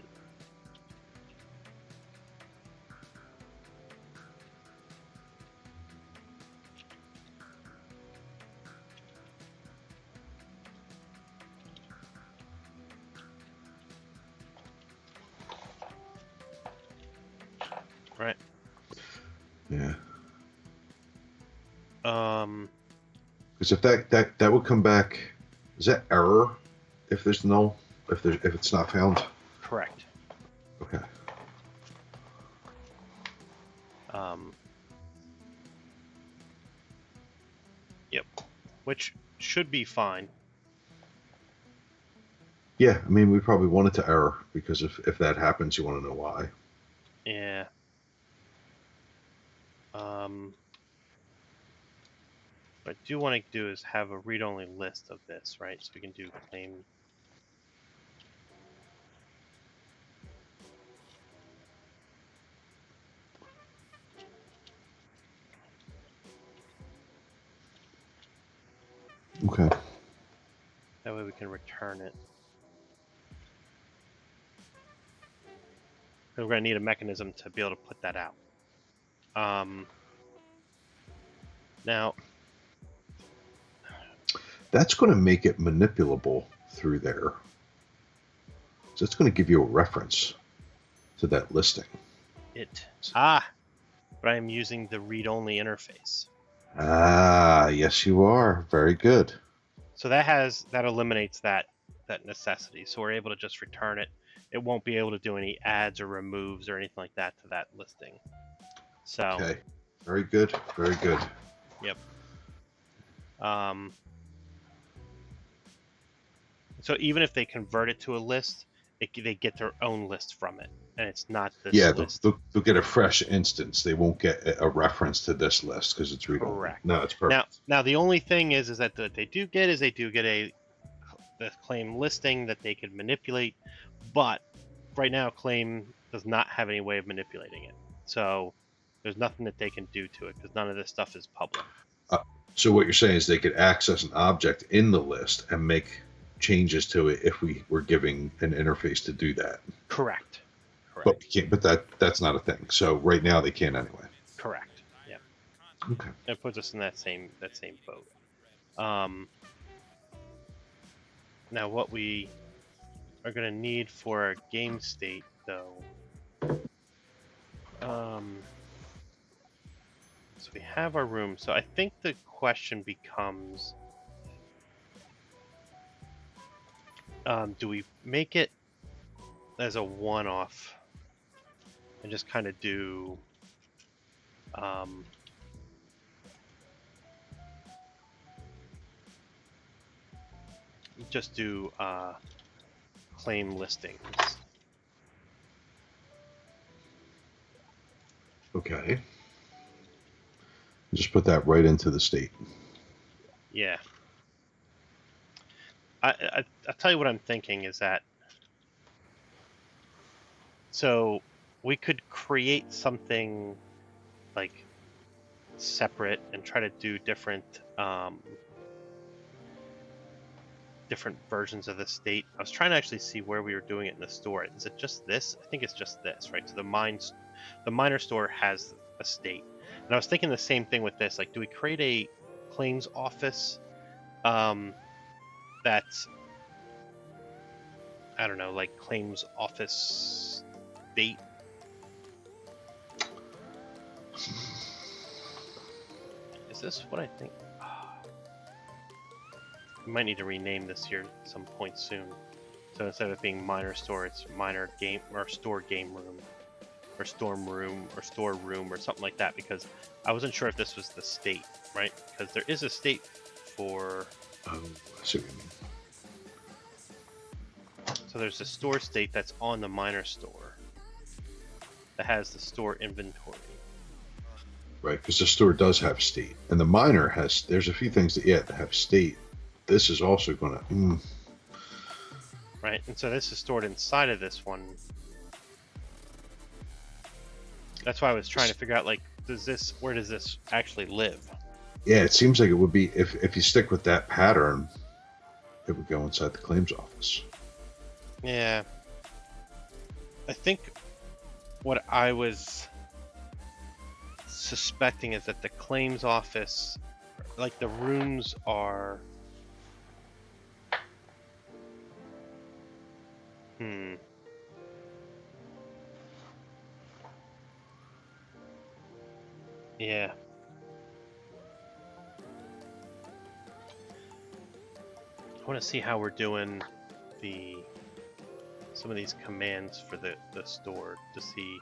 right. Yeah. Because if that would come back, is that error if there's no if it's not found? Correct. Okay. Yep. Which should be fine. Yeah, I mean we probably want it to error because if that happens, you want to know why. Yeah. What I do want to do is have a read-only list of this, right? So we can do claim. Okay. That way we can return it. We're going to need a mechanism to be able to put that out. Now, that's going to make it manipulable through there. So it's going to give you a reference to that listing. But I'm using the read-only interface. Yes you are. Very good. So that eliminates that necessity. So we're able to just return it. It won't be able to do any adds or removes or anything like that to that listing. So okay. Very good. Very good. Yep. So even if they convert it to a list, they get their own list from it, and it's not this list. They'll get a fresh instance. They won't get a reference to this list because it's read-only. Correct. No, it's perfect. Now the only thing is that they do get the claim listing that they could manipulate, but right now claim does not have any way of manipulating it. So there's nothing that they can do to it because none of this stuff is public. So what you're saying is they could access an object in the list and make changes to it if we were giving an interface to do that. Correct. But that's not a thing. So right now they can't anyway. Correct. Yeah. Okay. It puts us in that same boat. Now what we are going to need for our game state, though. So we have our room. So I think the question becomes, do we make it as a one-off? and just kind of do just do claim listings. Okay. Just put that right into the state. Yeah. I'll tell you what I'm thinking is that, so we could create something like separate and try to do different different versions of the state. I was trying to actually see where we were doing it in the store. Is it just this? I think it's just this, right? So the minor store has a state, and I was thinking the same thing with this. Like, do we create a claims office that's, I don't know, like claims office state? Is this what I think? We might need to rename this here at some point soon. So instead of it being minor store, it's minor game or store game room, or storm room, or store room, or something like that. Because I wasn't sure if this was the state, right? Because there is a state for. Oh, I see what you mean. So there's a store state that's on the minor store that has the store inventory. Right, because the store does have state, and the minor has. There's a few things that have state. This is also going to. Right, and so this is stored inside of this one. That's why I was trying to figure out, like, where does this actually live? Yeah, it seems like it would be if you stick with that pattern, it would go inside the claims office. Yeah. I think what I was suspecting is that the claims office, like the rooms are. Yeah. I want to see how we're doing some of these commands for the store to see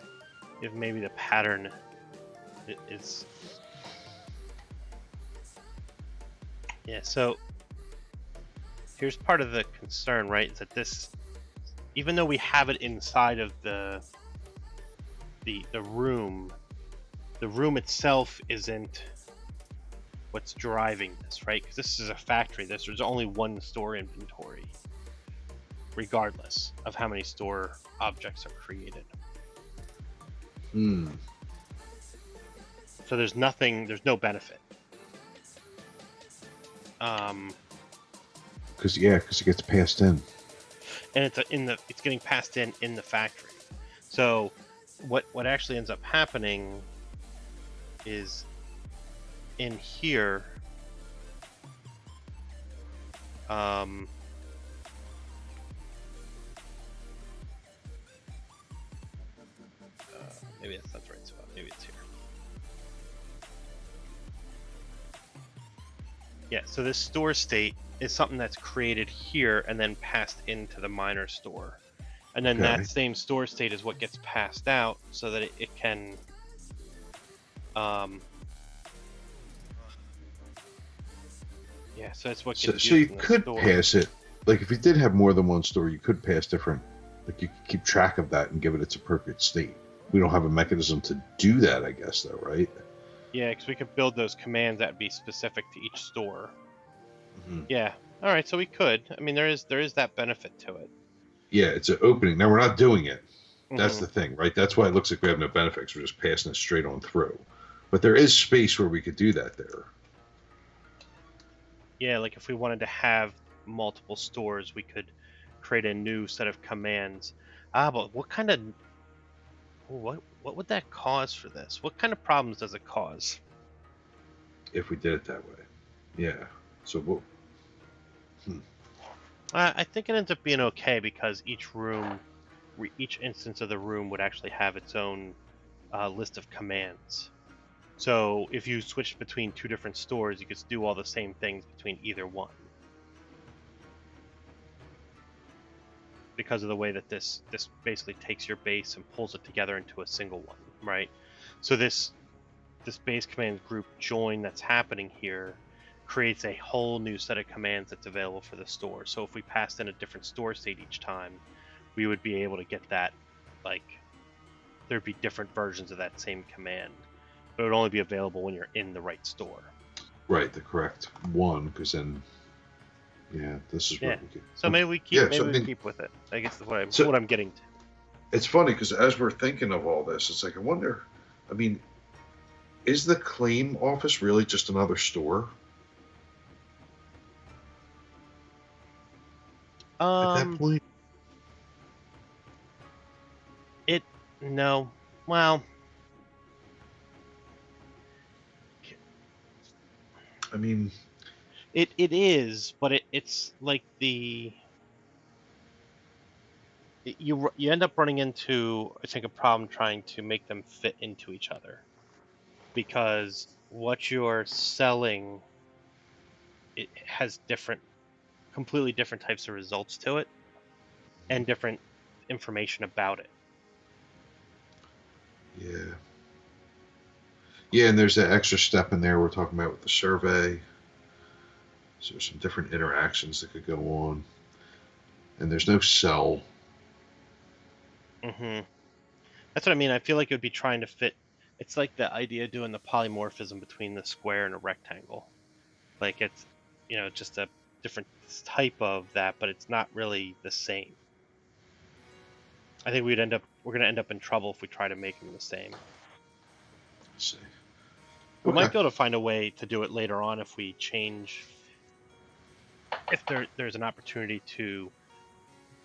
if maybe the pattern is. Yeah, so here's part of the concern, right? Is that this, even though we have it inside of the room, the room itself isn't what's driving this, right? Because this is a factory. There's only one store inventory, regardless of how many store objects are created. So there's no benefit. Because it gets passed in, and it's getting passed in the factory. So what actually ends up happening is in here. Maybe that's not the right spot. Maybe it's here. Yeah, so this store state is something that's created here and then passed into the minor store. And then that same store state is what gets passed out so that it can so it's what gets so you could pass it, like if you did have more than one store, you could pass different, like you could keep track of that and give it its appropriate state. We don't have a mechanism to do that, I guess, though, right? Yeah, because we could build those commands that would be specific to each store. Mm-hmm. Yeah. All right, so we could. I mean, there is that benefit to it. Yeah, it's an opening. Now we're not doing it. That's the thing, right? That's why it looks like we have no benefits. We're just passing it straight on through. But there is space where we could do that there. Yeah, like if we wanted to have multiple stores, we could create a new set of commands. But what kind of what would that cause for this? What kind of problems does it cause? If we did it that way. Yeah. So what? I think it ends up being okay because each instance of the room would actually have its own list of commands. So if you switched between two different stores, you could do all the same things between either one. because of the way that this basically takes your base and pulls it together into a single one, right? So this base command group join that's happening here creates a whole new set of commands that's available for the store. So if we passed in a different store state each time, we would be able to get that, like, there'd be different versions of that same command, but it would only be available when you're in the right store. Right, the correct one, because then, this is Yeah. what we get. So maybe we keep we keep with it. I guess that's what I'm getting to. It's funny because as we're thinking of all this, it's like I wonder. I mean, is the claim office really just another store? At that point, no. Well, I mean, it is, but it's like you end up running into, I think, a problem trying to make them fit into each other, because what you're selling, it has completely different types of results to it, and different information about it. Yeah, and there's that extra step in there we're talking about with the survey. So there's some different interactions that could go on, and there's no cell. That's what I mean. I feel like it would be trying to fit. It's like the idea of doing the polymorphism between the square and a rectangle. Like it's, just a different type of that, but it's not really the same. I think we're going to end up in trouble if we try to make them the same. Let's see. We might be able to find a way to do it later on if we change. If there's an opportunity to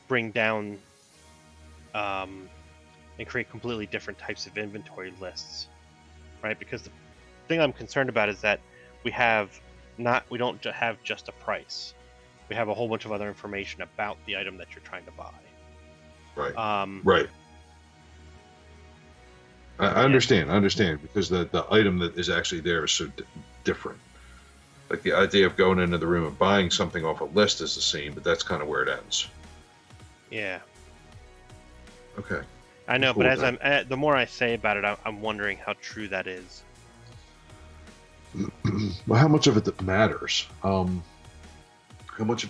bring down and create completely different types of inventory lists, right? Because the thing I'm concerned about is that we don't have just a price. We have a whole bunch of other information about the item that you're trying to buy. Right. Right. I understand, because the item that is actually there is so different. Like the idea of going into the room and buying something off a list is the same, but that's kind of where it ends. Yeah. Okay. I know, but as the more I say about it, I'm wondering how true that is. Well, how much of it matters? How much?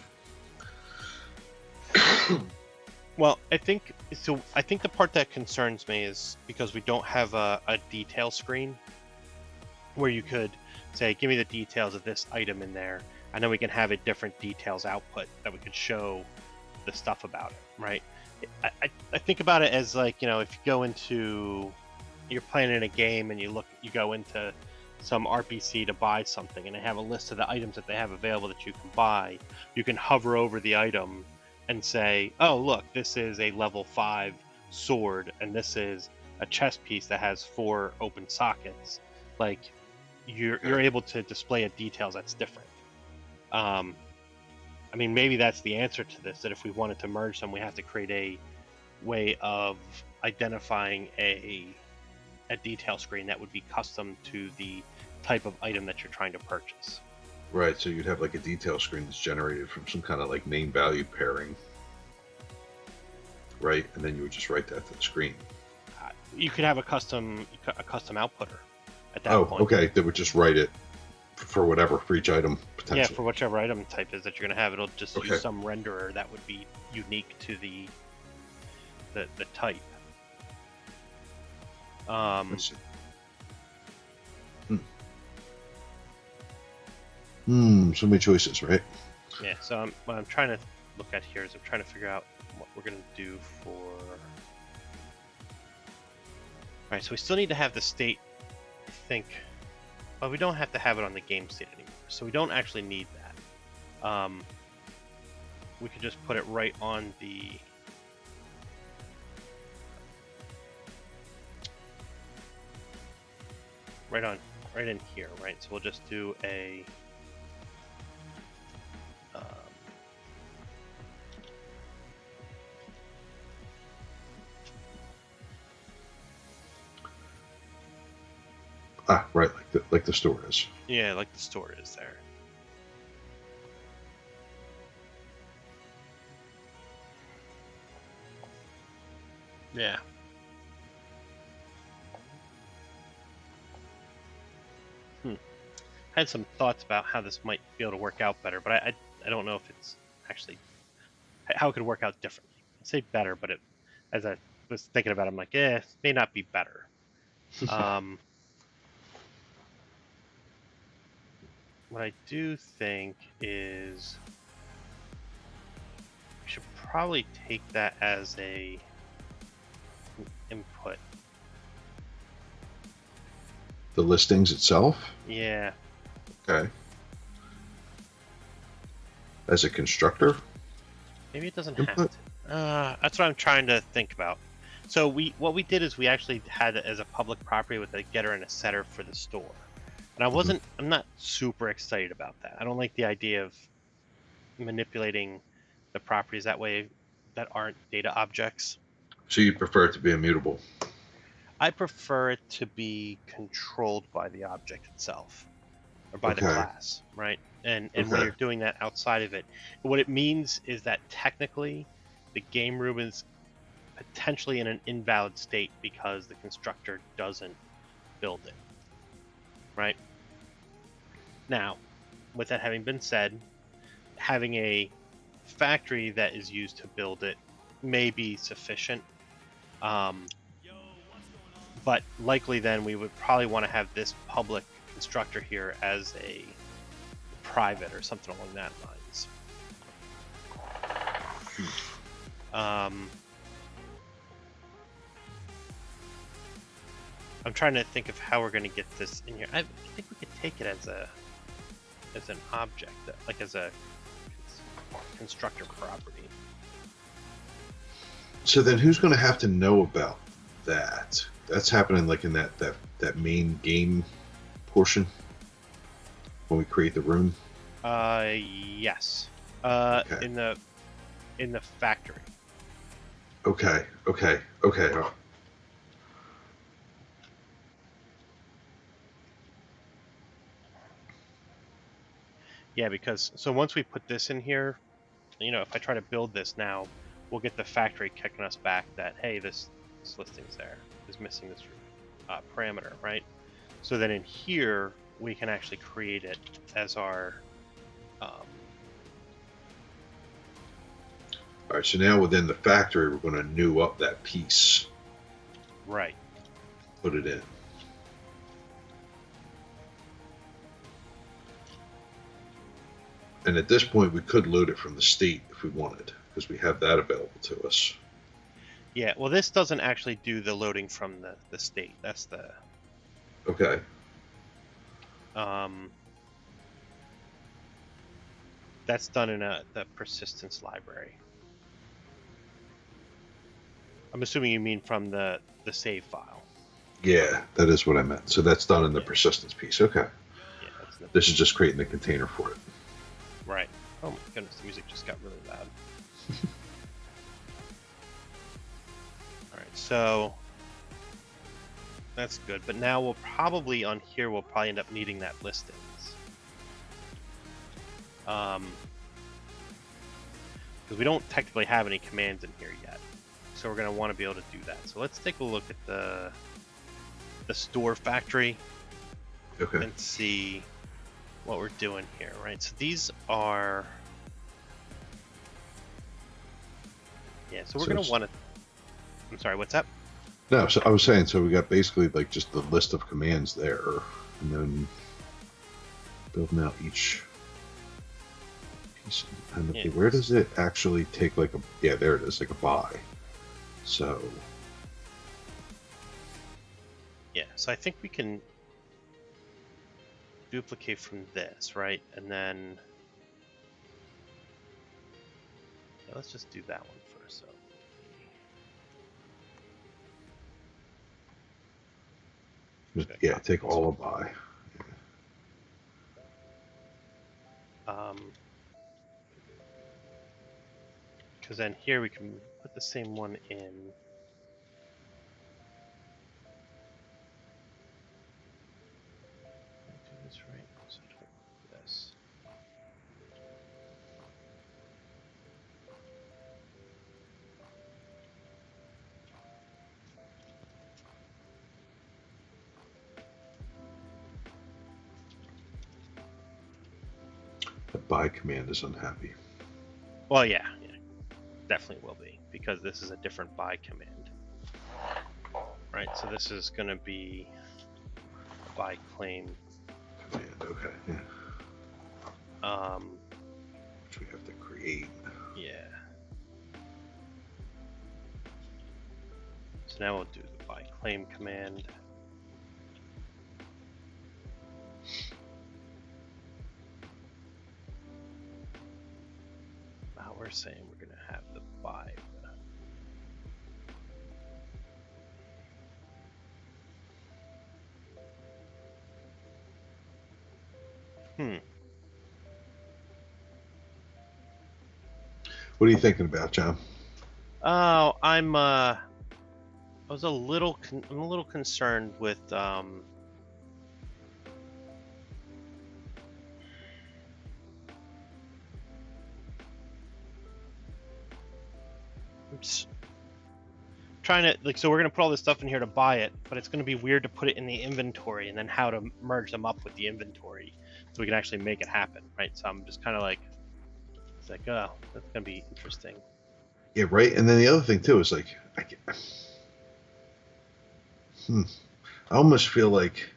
Well, I think the part that concerns me is because we don't have a detail screen where you could say, give me the details of this item in there, and then we can have a different details output that we could show the stuff about it, right? I think about it as like, if you're playing in a game and you go into some RPC to buy something and they have a list of the items that they have available that you can buy, you can hover over the item and say, oh, look, this is a level 5 sword, and this is a chest piece that has 4 open sockets. Like, you're able to display a details that's different. I mean, maybe that's the answer to this, that if we wanted to merge them, we have to create a way of identifying a detail screen that would be custom to the type of item that you're trying to purchase. Right, so you'd have like a detail screen that's generated from some kind of like name value pairing, right? And then you would just write that to the screen. You could have a custom outputter at that point. Oh, okay, that would just write it for each item potentially. Yeah, for whichever item type is that you're going to have, it'll just use some renderer that would be unique to the type. Let's see. So many choices, right? Yeah, so what I'm trying to look at here is I'm trying to figure out what we're going to do for... Alright, so we still need to have the state, I think... Well, we don't have to have it on the game state anymore, so we don't actually need that. We could just put it right on the... Right in here, right? So we'll just do a... Right, like the store is. Yeah, like the store is there. Yeah. I had some thoughts about how this might be able to work out better, but I don't know if it's actually how it could work out differently. I'd say better, but as I was thinking about it, I'm like, it may not be better. What I do think is we should probably take that as an input. The listings itself? Yeah. Okay. As a constructor? Maybe it doesn't have Input? to. That's what I'm trying to think about. So what we did is we actually had it as a public property with a getter and a setter for the store. And I'm not super excited about that. I don't like the idea of manipulating the properties that way that aren't data objects. So you prefer it to be immutable? I prefer it to be controlled by the object itself or by the Okay. class, right? And when Okay. you're doing that outside of it, what it means is that technically the game room is potentially in an invalid state because the constructor doesn't build it, right? Now, with that having been said, having a factory that is used to build it may be sufficient. But likely then we would probably want to have this public constructor here as a private or something along that lines. I'm trying to think of how we're going to get this in here. I think we could take it as an object, like as a constructor property. So then who's going to have to know about that? That's happening like in that main game portion when we create the room? Yes. Okay. In the factory. Okay. Yeah, because so once we put this in here, if I try to build this now, we'll get the factory kicking us back that, hey, this listing's there is missing this parameter, right? So then in here we can actually create it as our All right, so now within the factory, we're going to new up that piece. right. Put it in. And at this point, we could load it from the state if we wanted, because we have that available to us. Yeah, well, this doesn't actually do the loading from the state. That's the Okay. that's done in the persistence library. I'm assuming you mean from the save file. Yeah, that is what I meant. So that's done in the persistence piece. Okay. Yeah, that's This is just creating the container for it. right. Oh my goodness, the music just got really loud. All right, so that's good. But now we'll probably on here we'll probably end up needing that listings. Because we don't technically have any commands in here yet, so we're going to want to be able to do that. So let's take a look at the store factory Okay. and see what we're doing here, right? So these are, yeah. So we're going to want to. I'm sorry. What's up? No, so I was saying, so we got basically like just the list of commands there, and then building out each piece. And Yeah. where does it actually take like a? Yeah, there it is, like a buy. So Yeah. So I think we can duplicate from this, right? And then yeah, let's just do that one first. So yeah, take all a buy. because then here we can put the same one in. Do this right. So I don't want this. buy command is unhappy. Well, yeah, definitely will be, because this is a different buy command. Right, so this is going to be a buy claim. Command, okay, yeah. Which we have to create. Yeah. So now we'll do the buy claim command. Now we're saying we're going to have the buy. What are you thinking about, John? Oh, I'm a little concerned with I'm just trying to, like, so we're gonna put all this stuff in here to buy it, but it's gonna be weird to put it in the inventory and then how to merge them up with the inventory so we can actually make it happen, right? So I'm just kind of like, it's like, oh, that's gonna be interesting. Yeah, right. And then the other thing too is like, I almost feel like,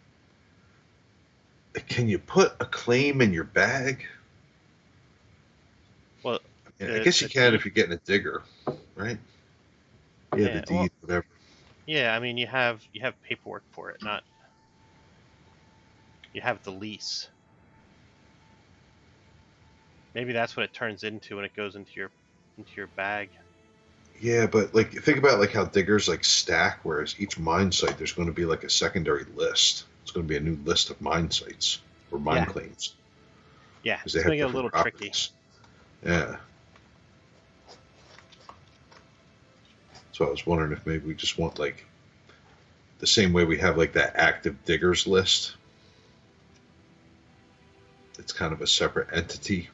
can you put a claim in your bag? Well, I guess you can if you're getting a digger, right? Yeah, the deed, well, whatever. yeah. I mean, you have paperwork for it, not you have the lease. Maybe that's what it turns into when it goes into your bag. Yeah, but like think about like how diggers like stack, whereas each mine site there's going to be like a secondary list. It's going to be a new list of mine sites or mine claims. Yeah, because it's they have gonna get a different little properties. Tricky. Yeah. So I was wondering if maybe we just want like the same way we have like that active diggers list. It's kind of a separate entity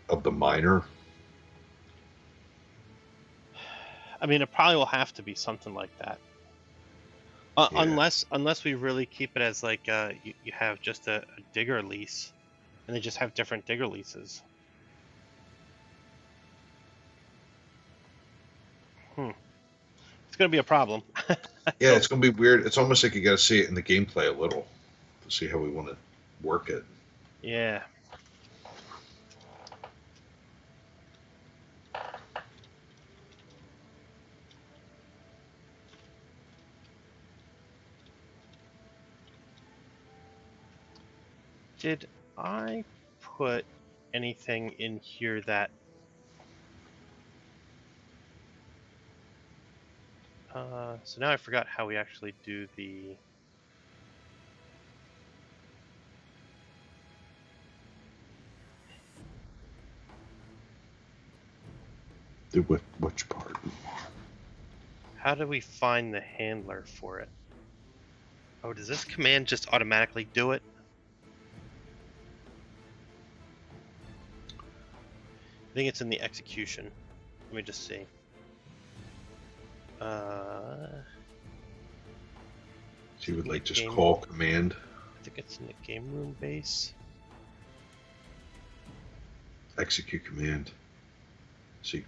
of the miner. I mean, it probably will have to be something like that. Unless we really keep it as like you have just a digger lease, and they just have different digger leases. It's gonna be a problem. Yeah, it's going to be weird. It's almost like you got to see it in the gameplay a little to see how we want to work it. Yeah. Did I put anything in here that so now I forgot how we actually do the Which part? how do we find the handler for it? Oh, does this command just automatically do it? I think it's in the execution. Let me just see. So you would like just call command? I think it's in the game room base. Execute command. See.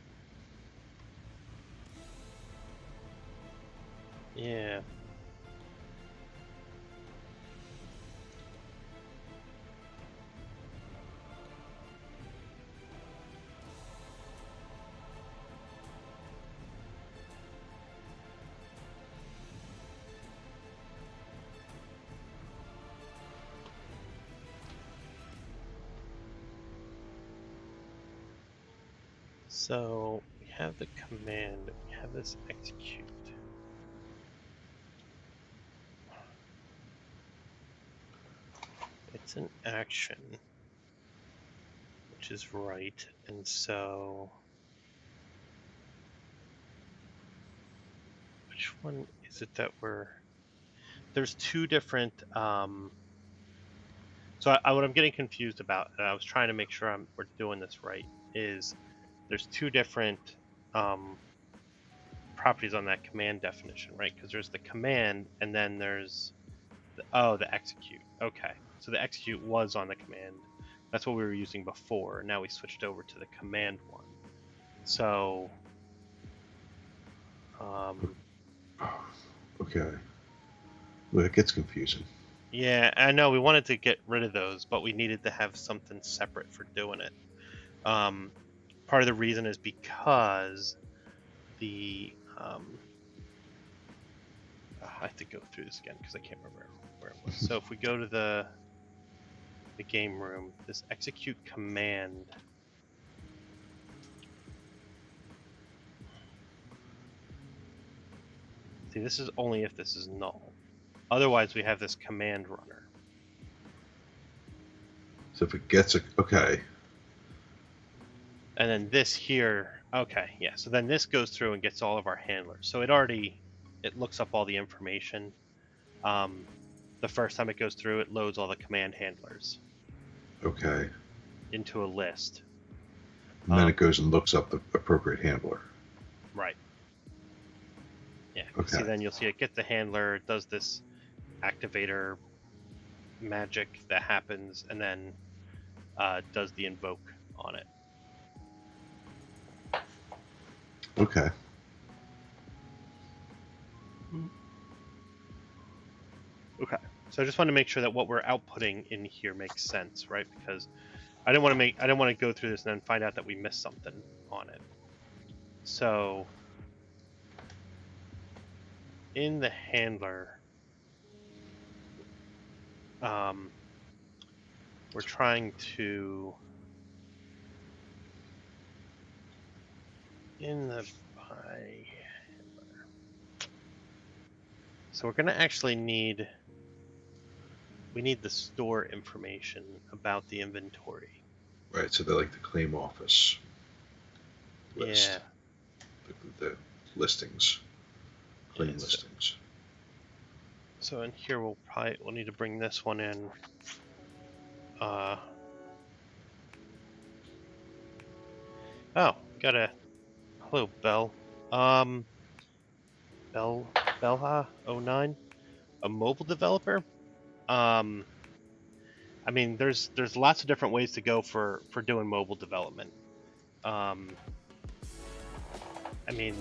Yeah. So we have the command, we have this execute. It's an action, which is right, and so which one is it that there's two different so what I'm getting confused about, and I was trying to make sure we're doing this right, is there's two different properties on that command definition, right? Because there's the command, and then there's the execute. Okay, so the execute was on the command, That's what we were using before. Now we switched over to the command one. So, Okay. Well, it gets confusing. yeah, I know we wanted to get rid of those, but we needed to have something separate for doing it. Part of the reason is because the I have to go through this again because I can't remember where it was. So if we go to the game room, this execute command. See, this is only if this is null. Otherwise, we have this command runner. So if it gets a okay. And then this here, okay, yeah. So then this goes through and gets all of our handlers. So it looks up all the information. The first time it goes through, it loads all the command handlers. Okay. Into a list. And then it goes and looks up the appropriate handler. Right. Yeah. Okay. See, then you'll see it gets the handler, it does this activator magic that happens, and then does the invoke on it. Okay. Okay. So I just want to make sure that what we're outputting in here makes sense, right? Because I don't want to go through this and then find out that we missed something on it. So in the handler, we're trying to in the by handler. So we're gonna actually need the store information about the inventory. Right, so they're like the claim office list. Yeah. The listings. Claim listings. So in here we'll need to bring this one in. Oh, got a hello Bell. Bella09, a mobile developer. I mean, there's lots of different ways to go for doing mobile development. I mean,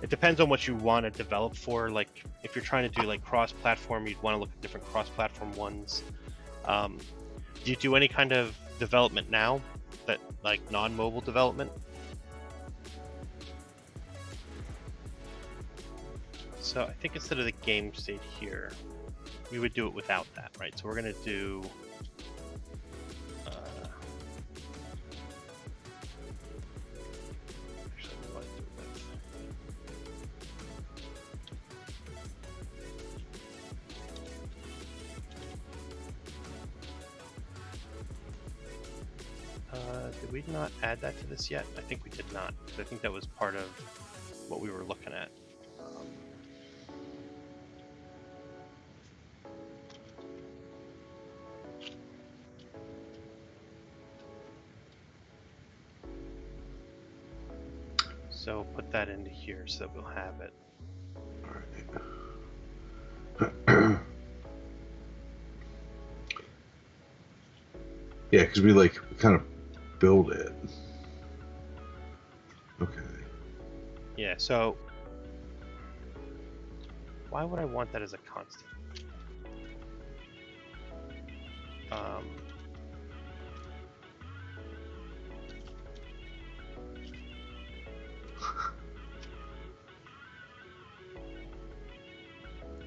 it depends on what you want to develop for. Like, if you're trying to do like cross-platform, you'd want to look at different cross-platform ones. Do you do any kind of development now, that like non-mobile development? So I think instead of the game state here, we would do it without that, right? So we're gonna do actually, what do it with? Did we not add that to this yet? I think we did not, because I think that was part of what we were looking at. So put that into here so that we'll have it. Alright. Yeah, because we kind of build it. Okay. Yeah, so why would I want that as a constant?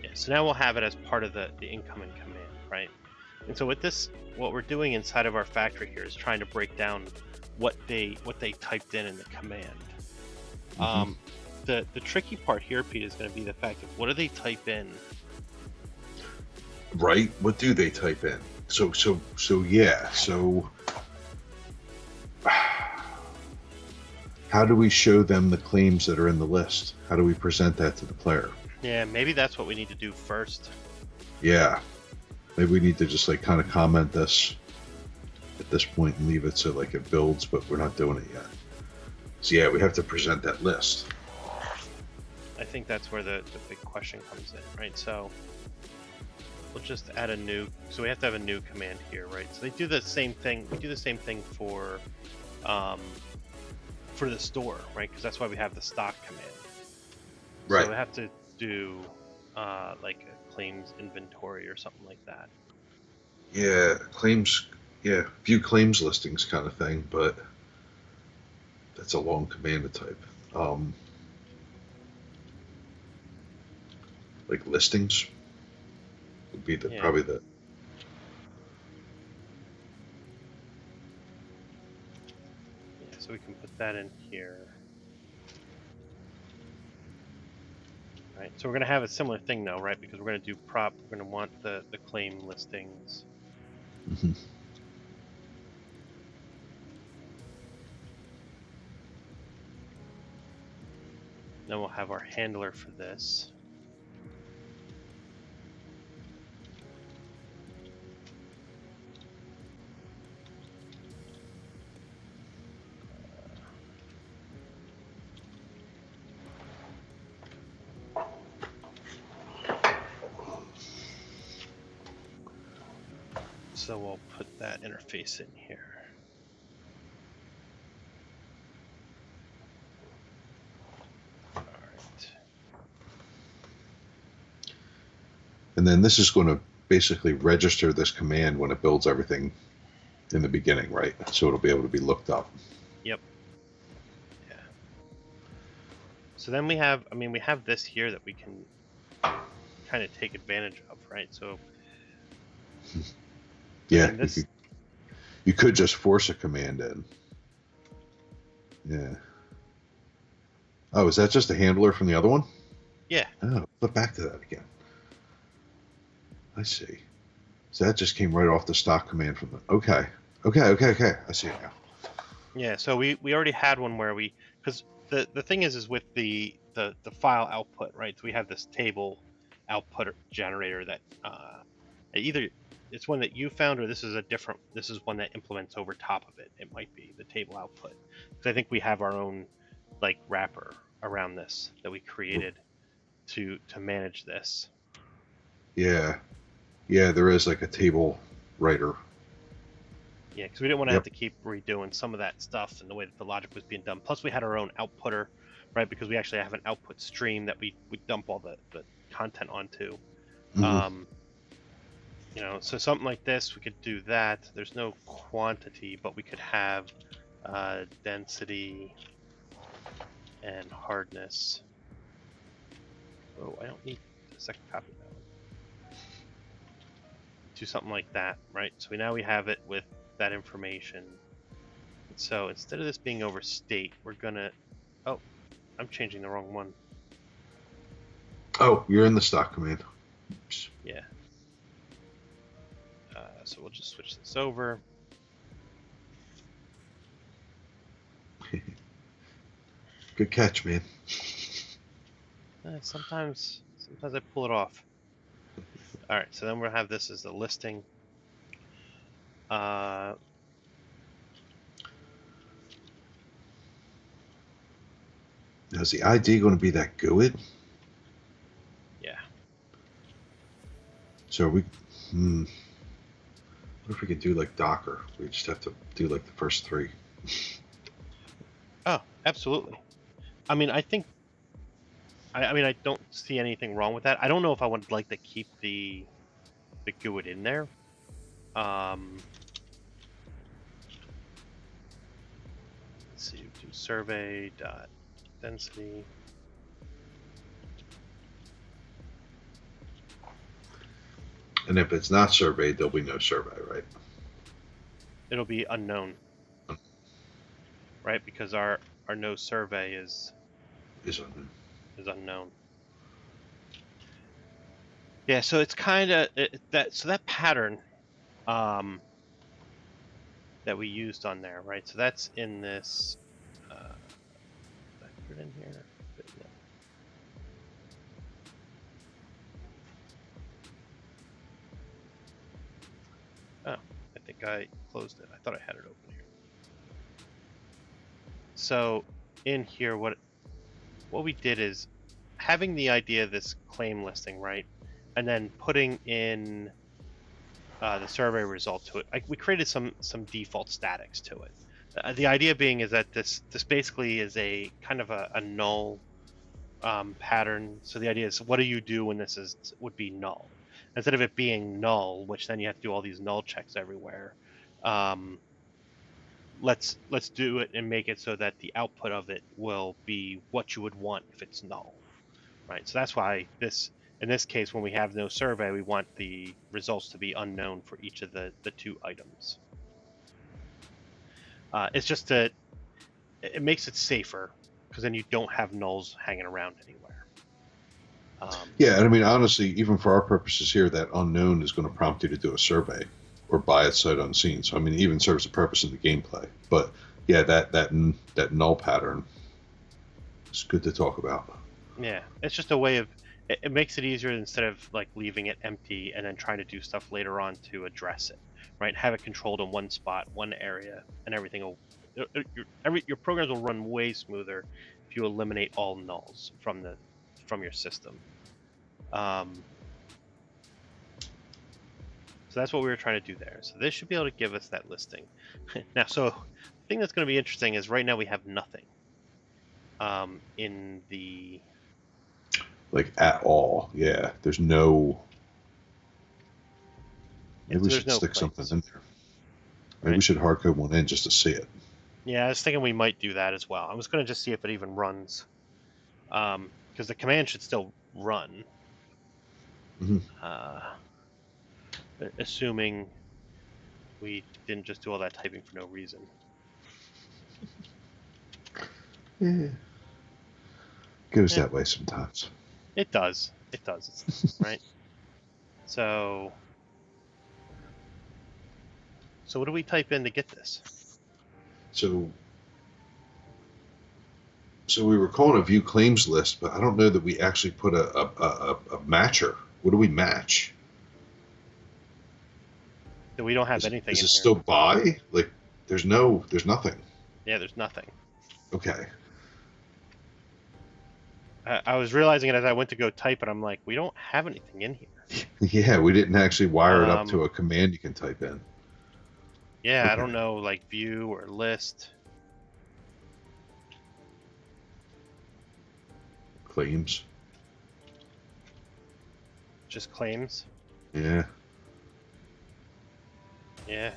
Yeah, so now we'll have it as part of the incoming command, right? And so with this, what we're doing inside of our factory here is trying to break down what they typed in the command. Mm-hmm. The tricky part here, Pete, is going to be the fact of what do they type in? Right? What do they type in? So yeah. So how do we show them the claims that are in the list? How do we present that to the player? Yeah, maybe that's what we need to do first. Yeah. Maybe we need to just kind of comment this at this point and leave it so it builds, but we're not doing it yet. So yeah, we have to present that list. I think that's where the big question comes in, right? So we'll just add a new. So we have to have a new command here, right? So they do the same thing. We do the same thing for the store, right? Because that's why we have the stock command. Right. So we have to do like a claims inventory or something like that. Yeah, claims. Yeah, view claims listings kind of thing, but that's a long command to type. Like listings would be Yeah. probably the. Yeah, so we can put that in here. Right, so we're going to have a similar thing though, right? Because we're going to do prop, we're going to want the claim listings. Mhm. Then we'll have our handler for this. So we'll put that interface in here. All right. And then this is going to basically register this command when it builds everything in the beginning, right? So it'll be able to be looked up. Yep. Yeah. So then we have, I mean, we have this here that we can kind of take advantage of, right? So Yeah, this. you could just force a command in. Yeah. Oh, is that just a handler from the other one? Yeah. Oh, flip back to that again. I see. So that just came right off the stock command from the. Okay. Okay. I see it now. Yeah. So we already had one where because the thing is with the file output, right? So we have this table output generator that either it's one that you found or this is one that implements over top of it. It might be the table output. So I think we have our own like wrapper around this that we created to manage this. Yeah. Yeah, there is like a table writer. Yeah, because we didn't want to have Yep. to keep redoing some of that stuff and the way that the logic was being done. Plus, we had our own outputter, right? Because we actually have an output stream that we dump all the content onto. Mm-hmm. So something like this, we could do that. There's no quantity, but we could have density and hardness. Oh, I don't need a second copy of that one. Do something like that, right? So now we have it with that information. So instead of this being over state, we're gonna. Oh, I'm changing the wrong one. Oh, you're in the stock command. Oops. Yeah. So we'll just switch this over. Good catch, man. Sometimes I pull it off. All right, so then we'll have this as a listing. Uh, Now, is the ID going to be that GUID? yeah. So we. What if we could do like Docker? We just have to do like the first three. Oh, absolutely. I mean, I think. I mean, I don't see anything wrong with that. I don't know if I would like to keep the GUID in there. Let's see. Do survey dot density. And if it's not surveyed, there'll be no survey, right? It'll be unknown, right? Because our no survey is unknown. Yeah, so it's kind of that pattern that we used on there, right? So that's in this. Did I put it in here? No. Oh, I think I closed it. I thought I had it open here. So in here, what we did is having the idea of this claim listing, right? and then putting in the survey result to it. We created some default statics to it. The idea being is that this basically is a kind of a null pattern. So the idea is, what do you do when this would be null? Instead of it being null, which then you have to do all these null checks everywhere. Let's do it and make it so that the output of it will be what you would want if it's null, right? So that's why in this case, when we have no survey, we want the results to be unknown for each of the two items. It's just that it makes it safer, because then you don't have nulls hanging around anywhere. Yeah, and I mean, honestly, even for our purposes here, that unknown is going to prompt you to do a survey or buy it sight unseen. So I mean, it even serves a purpose in the gameplay. But yeah, that null pattern is good to talk about. Yeah, it's just a way of it makes it easier instead of like leaving it empty and then trying to do stuff later on to address it, right? Have it controlled in one spot, one area, and everything will your programs will run way smoother if you eliminate all nulls from your system. So that's what we were trying to do there. So this should be able to give us that listing. Now, so the thing that's going to be interesting is right now we have nothing in the Like at all. Yeah, there's no. Maybe we should stick something in there. Maybe we should hardcode one in just to see it. Yeah, I was thinking we might do that as well. I was going to just see if it even runs, because the command should still run, assuming we didn't just do all that typing for no reason. Yeah. Goes that way sometimes. It does. It does. Right. So what do we type in to get this? So we were calling a view claims list, but I don't know that we actually put a matcher. What do we match? So we don't have anything. Is it still buy? Like, there's nothing. Yeah, there's nothing. Okay. I was realizing it as I went to go type it. I'm like, we don't have anything in here. Yeah, we didn't actually wire it up to a command you can type in. Yeah, okay. I don't know, like view or list. Claims. Just claims? Yeah. Yeah.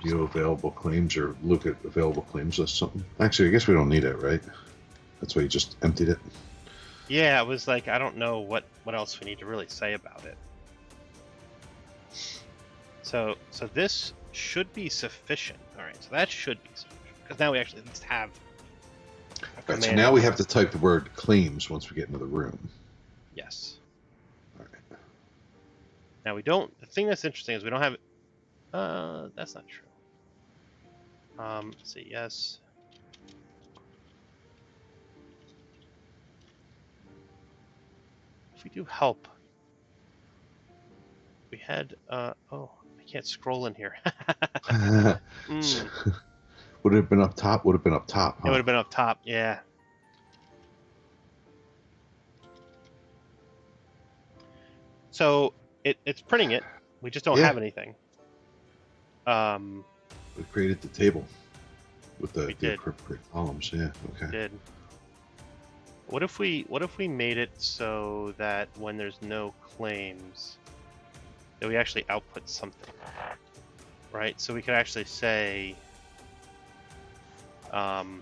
View available claims or look at available claims list something. Actually, I guess we don't need it, right? That's why you just emptied it. Yeah, it was like, I don't know what else we need to really say about it. So this should be sufficient. All right, so that should be sufficient, because now we actually at least have a command. So now we have to type the word claims once we get into the room. Yes. All right. Now we don't. The thing that's interesting is we don't have. That's not true. Let's see. Yes. If we do help, we had. Oh, I can't scroll in here. Would it have been up top? Would have been up top. Huh? It would have been up top. Yeah. So it's printing it. We just don't have anything. We created the table with the appropriate columns. Yeah. Okay. We did. What if we made it so that when there's no claims, that we actually output something, right? So we could actually say, do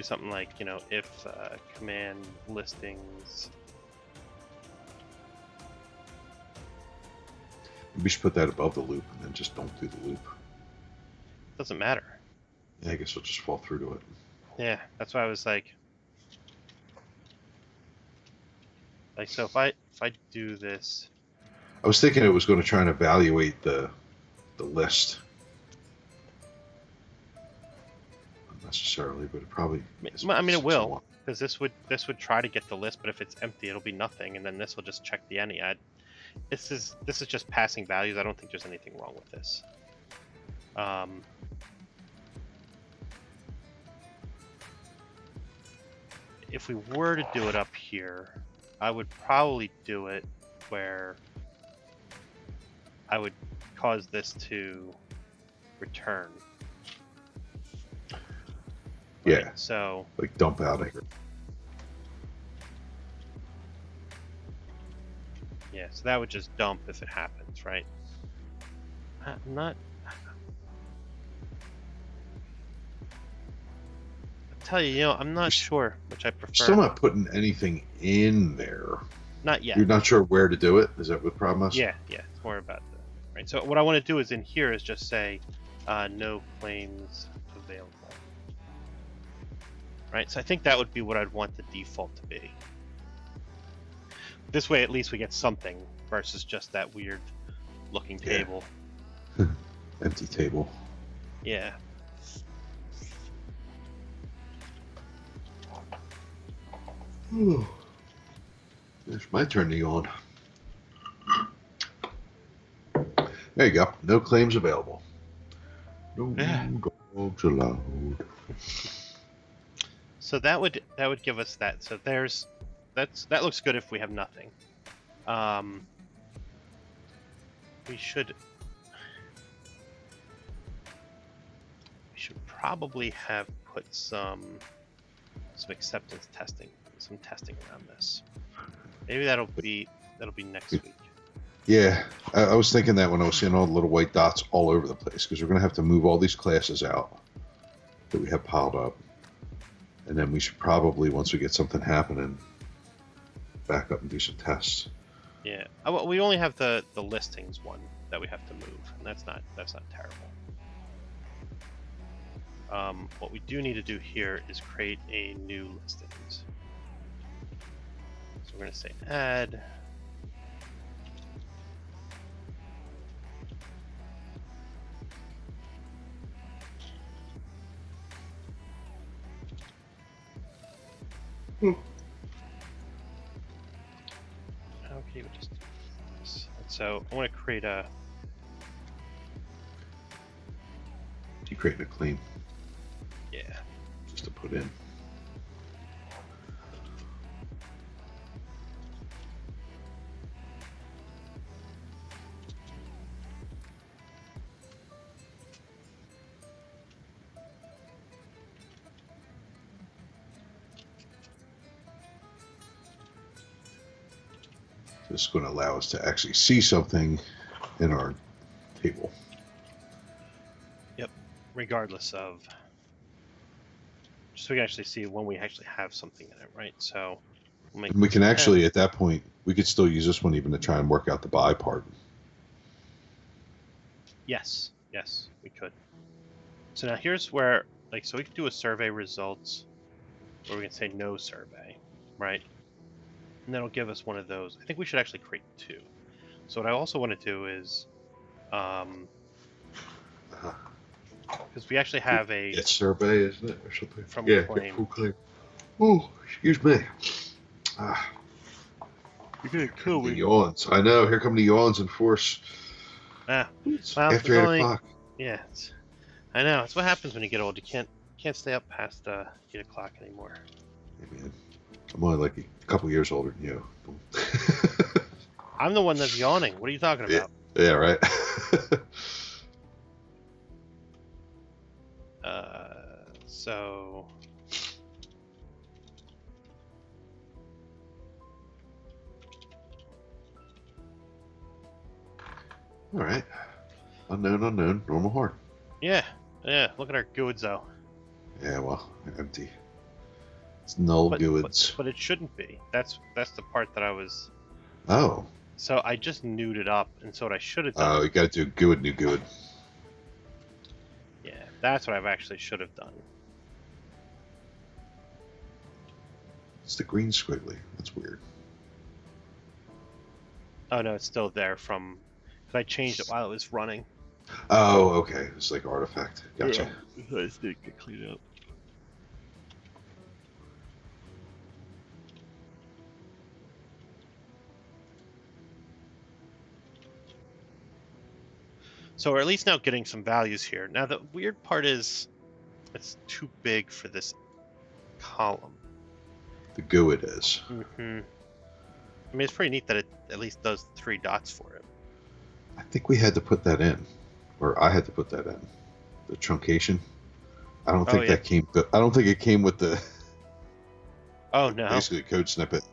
something like, if command listings. We should put that above the loop and then just don't do the loop. Doesn't matter. Yeah, I guess we'll just fall through to it. Yeah, that's why I was like, so if I do this, I was thinking it was going to try and evaluate the list. Not necessarily, but it probably. I mean, it will, because this would try to get the list, but if it's empty, it'll be nothing, and then this will just check the any. This is just passing values. I don't think there's anything wrong with this. if we were to do it up here, I would probably do it where I would cause this to return. Yeah. Right? So Like dump out of here. yeah, so that would just dump if it happens, right? I'm not. I'll tell you, I'm not sure which I prefer. Still not putting anything in there. Not yet. You're not sure where to do it? Is that what the problem is? Yeah, it's more about the right. So what I want to do is in here is just say no claims available. Right. So I think that would be what I'd want the default to be. This way, at least we get something versus just that weird looking table. Empty table. Yeah. It's my turn to yawn. There you go. No claims available. No dogs allowed. So that would give us that. So that looks good if we have nothing. We should probably have put some acceptance testing, some testing around this. Maybe that'll be next week. Yeah, I was thinking that when I was seeing all the little white dots all over the place, because we're going to have to move all these classes out that we have piled up. And then we should probably, once we get something happening, back up and do some tests. Yeah, well, we only have the listings one that we have to move, and that's not terrible. What we do need to do here is create a new listings. So we're going to say add. Okay, we just do this. So I want to create a. You creating a claim? Yeah. Just to put in. This is going to allow us to actually see something in our table. Yep. Regardless of, just so we can actually see when we actually have something in it, right? So we'll make. And we can actually, at that point, we could still use this one even to try and work out the buy part. Yes, we could. So now here's where, so we could do a survey results, or we can say no survey, right? And that'll give us one of those. I think we should actually create two. So what I also want to do is, because we actually have a survey, isn't it, or something? From claim. Full claim. Oh, excuse me. You're gonna kill me. Yawns. I know. Here come the yawns in force. Well, after 8 o'clock. Yeah, I know. It's what happens when you get old. You can't stay up past 8 o'clock anymore. Hey, man. I'm only like a couple years older than you. I'm the one that's yawning. What are you talking about? Yeah, right. So. All right. Unknown, normal hard. Yeah. Look at our goods, though. Yeah, well, they're empty. It's null goods. But it shouldn't be. That's the part that I was. Oh. So I just newed it up, and so what I should have done. Oh, you got to do good, new good. Yeah, that's what I actually should have done. It's the green squiggly. That's weird. Oh no, it's still there from. Because I changed it while it was running. Oh, okay. It's like artifact. Gotcha. Yeah. I just didn't get cleaned up. So we're at least now getting some values here. Now the weird part is it's too big for this column. The GUID is. Mm-hmm. I mean, it's pretty neat that it at least does 3 dots for it. I think we had to put that in, or I had to put that in. The truncation. I don't Oh think yeah. that came. I don't think it came with the Oh no. basically code snippet.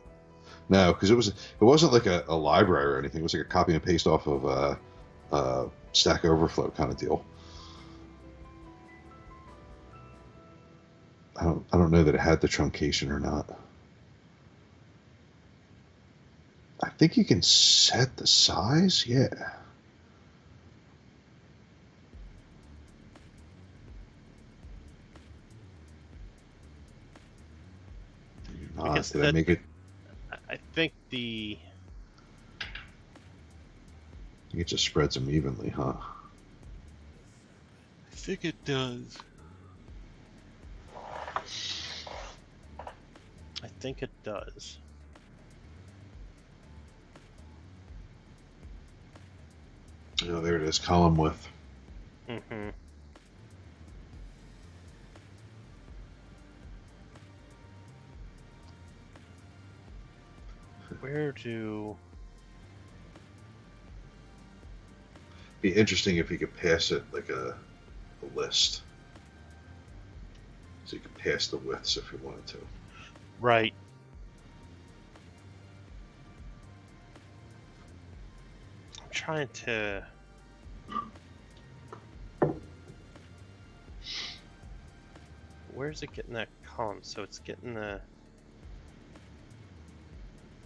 No, because it wasn't like a library or anything. It was like a copy and paste off of Stack Overflow kind of deal. I don't know that it had the truncation or not. I think you can set the size. Yeah. Because Did I make it? I think the I think it just spreads them evenly, huh? I think it does. I think it does. Oh, there it is. Column width. Mm-hmm. Where do... Be interesting if you could pass it like a list. So you could pass the widths if you wanted to. Right. I'm trying to... Where's it getting that column? So it's getting the...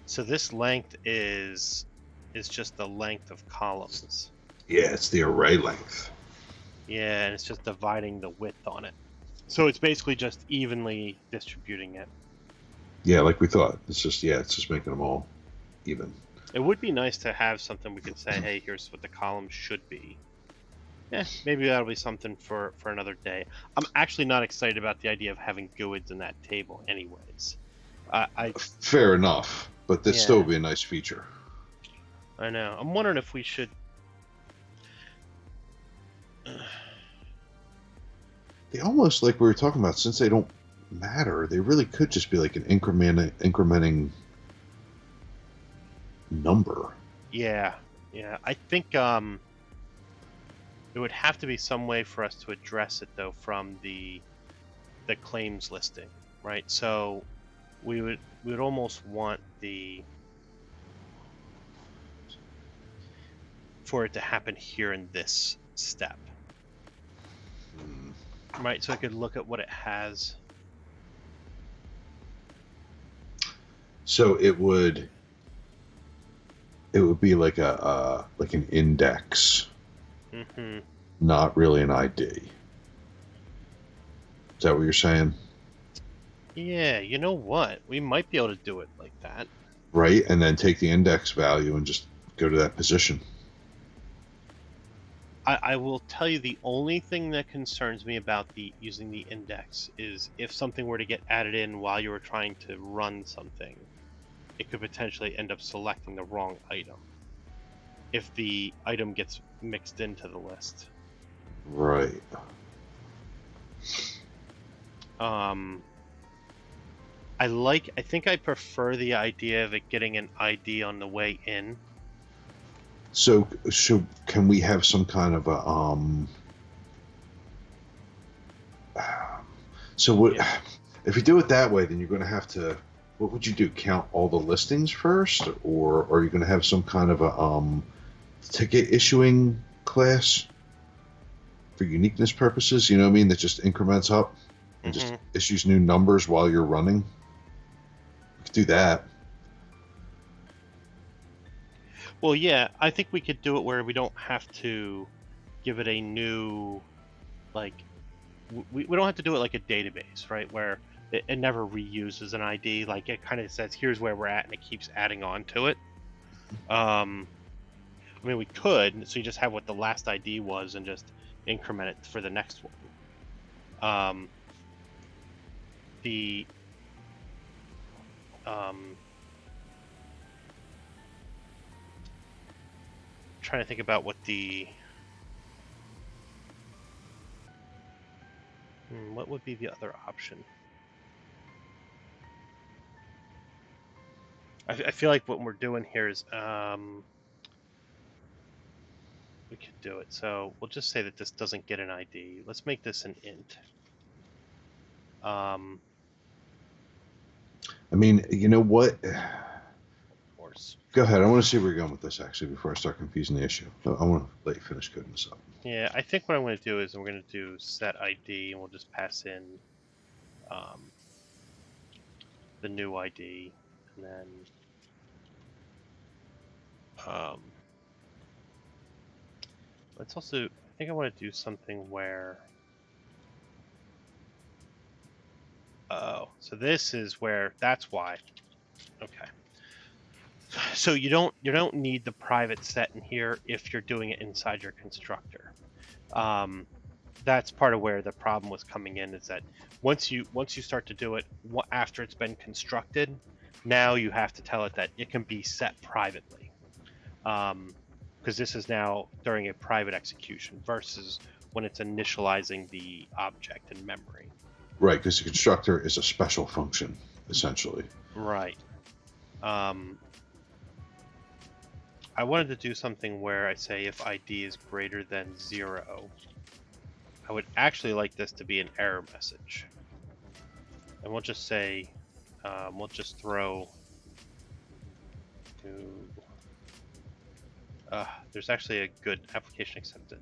So this length is just the length of columns. Yeah, it's the array length. Yeah, and it's just dividing the width on it. So it's basically just evenly distributing it. Yeah, like we thought. It's just making them all even. It would be nice to have something we could say, hey, here's what the columns should be. Yeah, maybe that'll be something for another day. I'm actually not excited about the idea of having GUIDs in that table anyways. Fair enough, but that Yeah. still would be a nice feature. I know. I'm wondering if we should... They almost, like we were talking about, since they don't matter, they really could just be like an incrementing number. Yeah. I think it would have to be some way for us to address it though from the claims listing, right? So we would almost want for it to happen here in this step. Right, so I could look at what it has. So it would be like like an index, not really an ID. Is that what you're saying? Yeah, you know what? We might be able to do it like that. Right, and then take the index value and just go to that position. I will tell you the only thing that concerns me about using the index is if something were to get added in while you were trying to run something, it could potentially end up selecting the wrong item if the item gets mixed into the list. Right. I think I prefer the idea of it getting an ID on the way in. So can we have some kind of a so what if you do it that way, then you're going to have to, what would you do, count all the listings first, or are you going to have some kind of a ticket issuing class for uniqueness purposes, you know what I mean, that just increments up and just issues new numbers while you're running? You could do that. Well, yeah, I think we could do it where we don't have to give it a new, like, we don't have to do it like a database, right? Where it never reuses an ID. Like, it kind of says, here's where we're at, and it keeps adding on to it. I mean, we could, so you just have what the last ID was and just increment it for the next one. Trying to think about what what would be the other option? I feel like what we're doing here is we could do it. So we'll just say that this doesn't get an ID. Let's make this an int. I mean, you know what? Force. Go ahead. I want to see where you're going with this, actually, before I start confusing the issue. I want to let you finish coding this up. Yeah, I think what I'm going to do is we're going to do set ID, and we'll just pass in the new ID, and then let's also. I think I want to do something where. Oh, so this is where. That's why. Okay. So you don't need the private set in here if you're doing it inside your constructor. That's part of where the problem was coming in, is that once you start to do it after it's been constructed, now you have to tell it that it can be set privately, because this is now during a private execution versus when it's initializing the object in memory. Right, because the constructor is a special function, essentially. Right. I wanted to do something where I say if ID is greater than 0, I would actually like this to be an error message. And we'll just say, we'll just throw there's actually a good application accepted.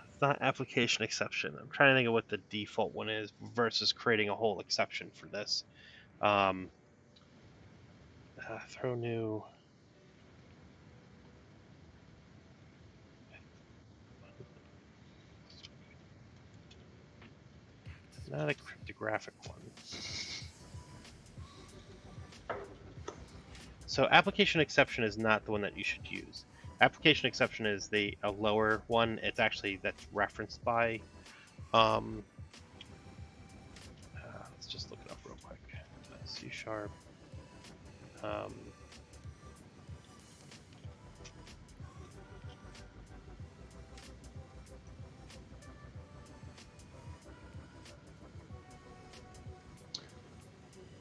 It's not application exception. I'm trying to think of what the default one is versus creating a whole exception for this. Throw new. Not a cryptographic one. So application exception is not the one that you should use. Application exception is a lower one. It's actually that's referenced by. Let's just look it up real quick. C#.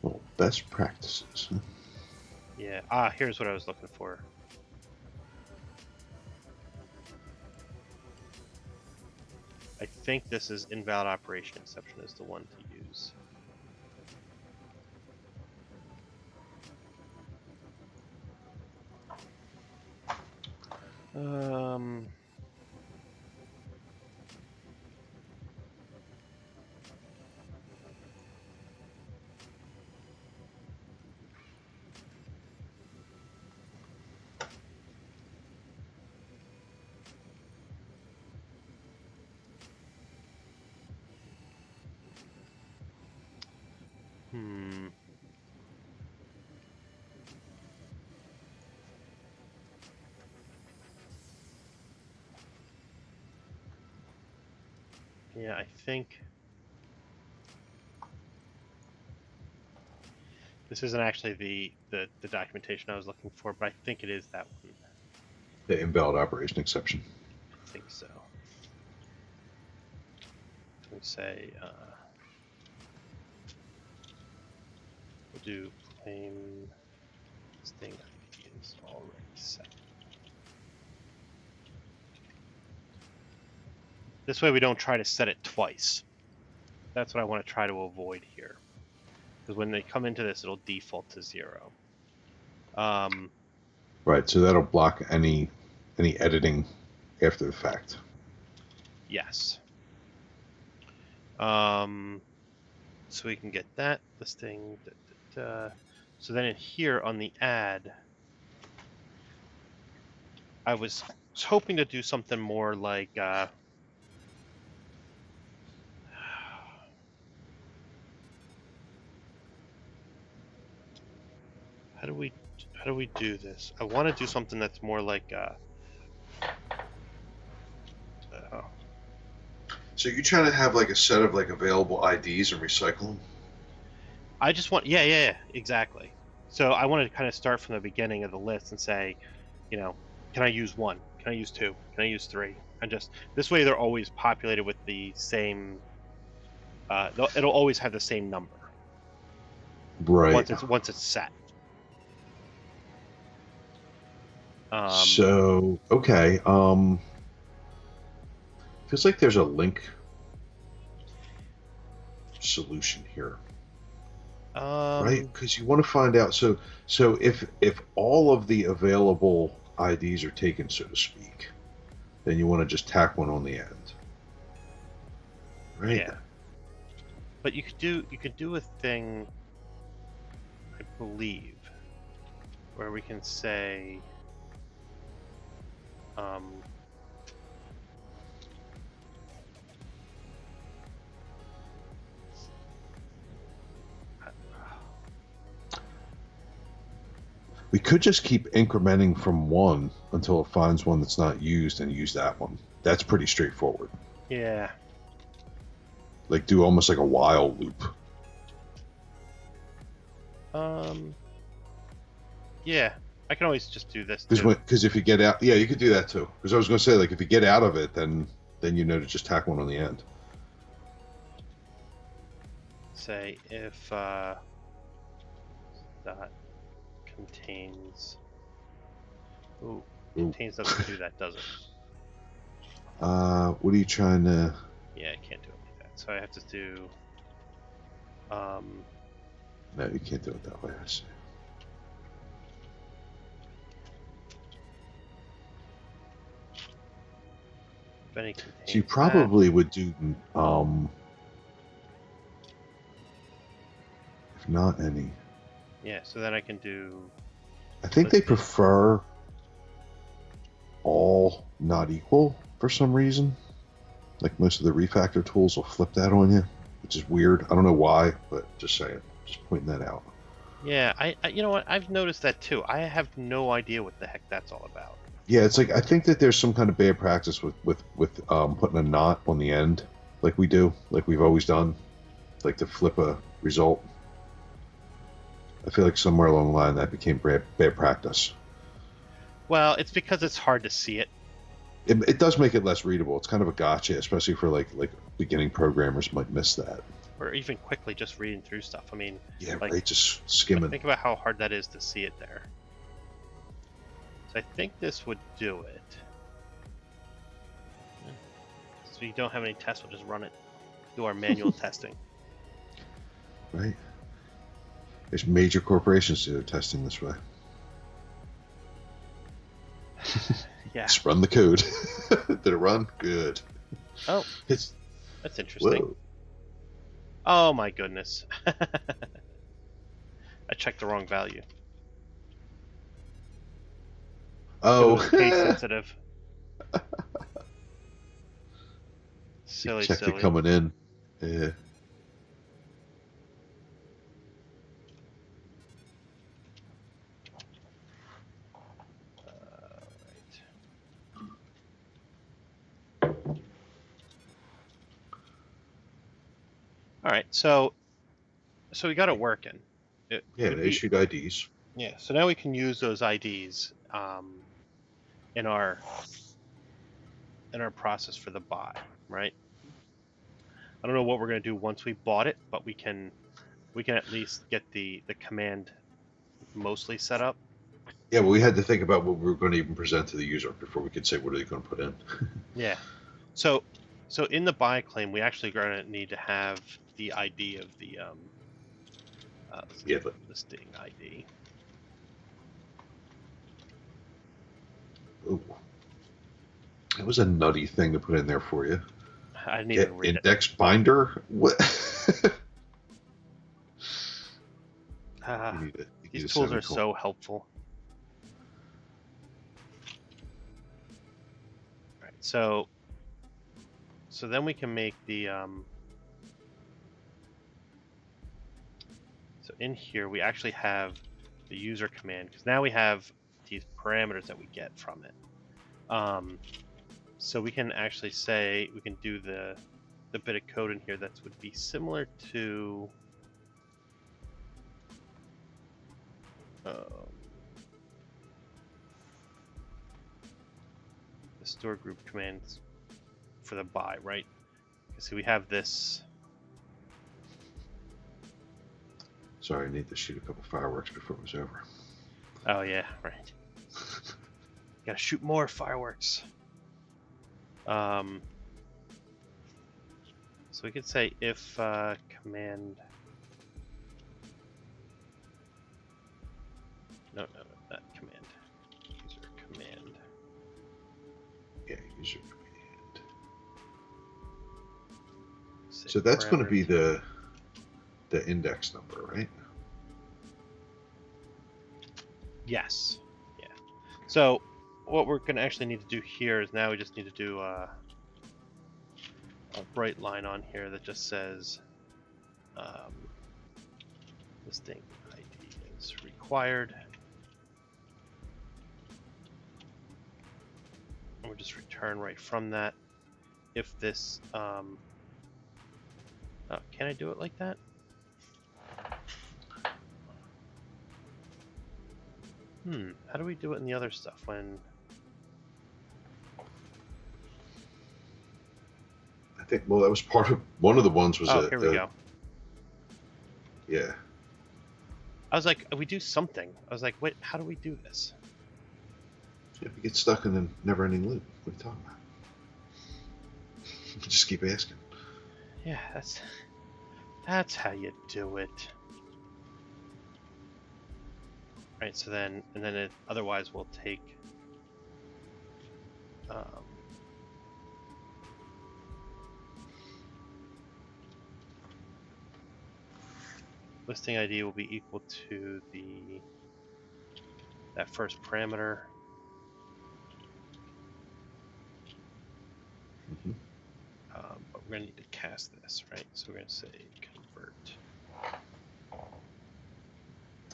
Well, best practices. Huh? Yeah. Here's what I was looking for. I think this is invalid operation exception is the one to use. Yeah, I think this isn't actually the documentation I was looking for, but I think it is that one. The invalid operation exception. I think so. Let me say we'll do claim listing ID is already set. This way we don't try to set it twice. That's what I want to try to avoid here. Because when they come into this, it'll default to 0. Right, so that'll block any editing after the fact. Yes. So we can get that listing. So then in here on the add, I was hoping to do something more like how do we do this? I want to do something that's more like So you're trying to have like a set of like available IDs and recycle them? I just want yeah, exactly. So I want to kind of start from the beginning of the list and say, can I use 1? Can I use 2? Can I use 3? And just this way, they're always populated with the same. It'll always have the same number Right. once it's set. So okay. Feels like there's a link solution here, right? Because you want to find out. So if all of the available IDs are taken, so to speak, then you want to just tack one on the end, right? Yeah. But you could do a thing, I believe, where we can say, We could just keep incrementing from 1 until it finds one that's not used and use that one. That's pretty straightforward. yeah. Like do almost like a while loop. Yeah. I can always just do this. Because if you get out, yeah, you could do that too. Because I was going to say, like, if you get out of it, then you know to just tack one on the end. Say if that contains. Ooh, contains doesn't do that, does it? What are you trying to? Yeah, I can't do it like that. So I have to do. No, you can't do it that way. I see. So you probably would do, if not any. Yeah, so then I can do. I think they prefer all not equal for some reason. Like most of the refactor tools will flip that on you, which is weird. I don't know why, but just saying, just pointing that out. Yeah, I you know what? I've noticed that too. I have no idea what the heck that's all about. Yeah, it's like I think that there's some kind of bad practice with putting a not on the end, like we do, like we've always done, like to flip a result. I feel like somewhere along the line that became bad practice. Well, it's because it's hard to see it. It does make it less readable. It's kind of a gotcha, especially for like beginning programmers might miss that. Or even quickly just reading through stuff. I mean, yeah, right, just skimming. Think about how hard that is to see it there. So I think this would do it. So you don't have any tests, we'll just run it. Do our manual testing. Right. There's major corporations that are testing this way. Yeah. Just run the code. Did it run? Good. Oh, that's interesting. Whoa. Oh my goodness. I checked the wrong value. Oh. Case sensitive. Silly. Checked it coming in. Yeah. All right, so we got it working. They issued IDs. Yeah, so now we can use those IDs in our process for the buy, right? I don't know what we're going to do once we bought it, but we can at least get the command mostly set up. Yeah, well, we had to think about what we were going to even present to the user before we could say what are they going to put in. Yeah, so in the buy claim, we actually going to need to have the ID of the listing ID. Ooh. That was a nutty thing to put in there for you. I didn't even read index binder? What? These tools are so helpful. All right, so then we can make the so in here we actually have the user command, because now we have these parameters that we get from it. So we can actually say, we can do the bit of code in here that would be similar to the store group commands for the buy, right? So we have this. Sorry, I need to shoot a couple fireworks before it was over. Oh yeah, right. Gotta shoot more fireworks. So we could say if command. No, not command. User command. Yeah, user command. Say So that's going to be parameters. the index number, right? Yes. Yeah. So what we're going to actually need to do here is now we just need to do a bright line on here that just says listing ID is required. And we'll just return right from that. If this, can I do it like that? How do we do it in the other stuff when? I think, well, that was part of one of the ones was Oh, here we go. Yeah. I was like, we do something. I was like, wait, how do we do this? If you get stuck in the never-ending loop, what are you talking about? Just keep asking. Yeah, that's how you do it. Right. So then, and then it, otherwise we'll take. Listing ID will be equal to that first parameter. Mm-hmm. But we're going to need to cast this, right? So we're going to say convert.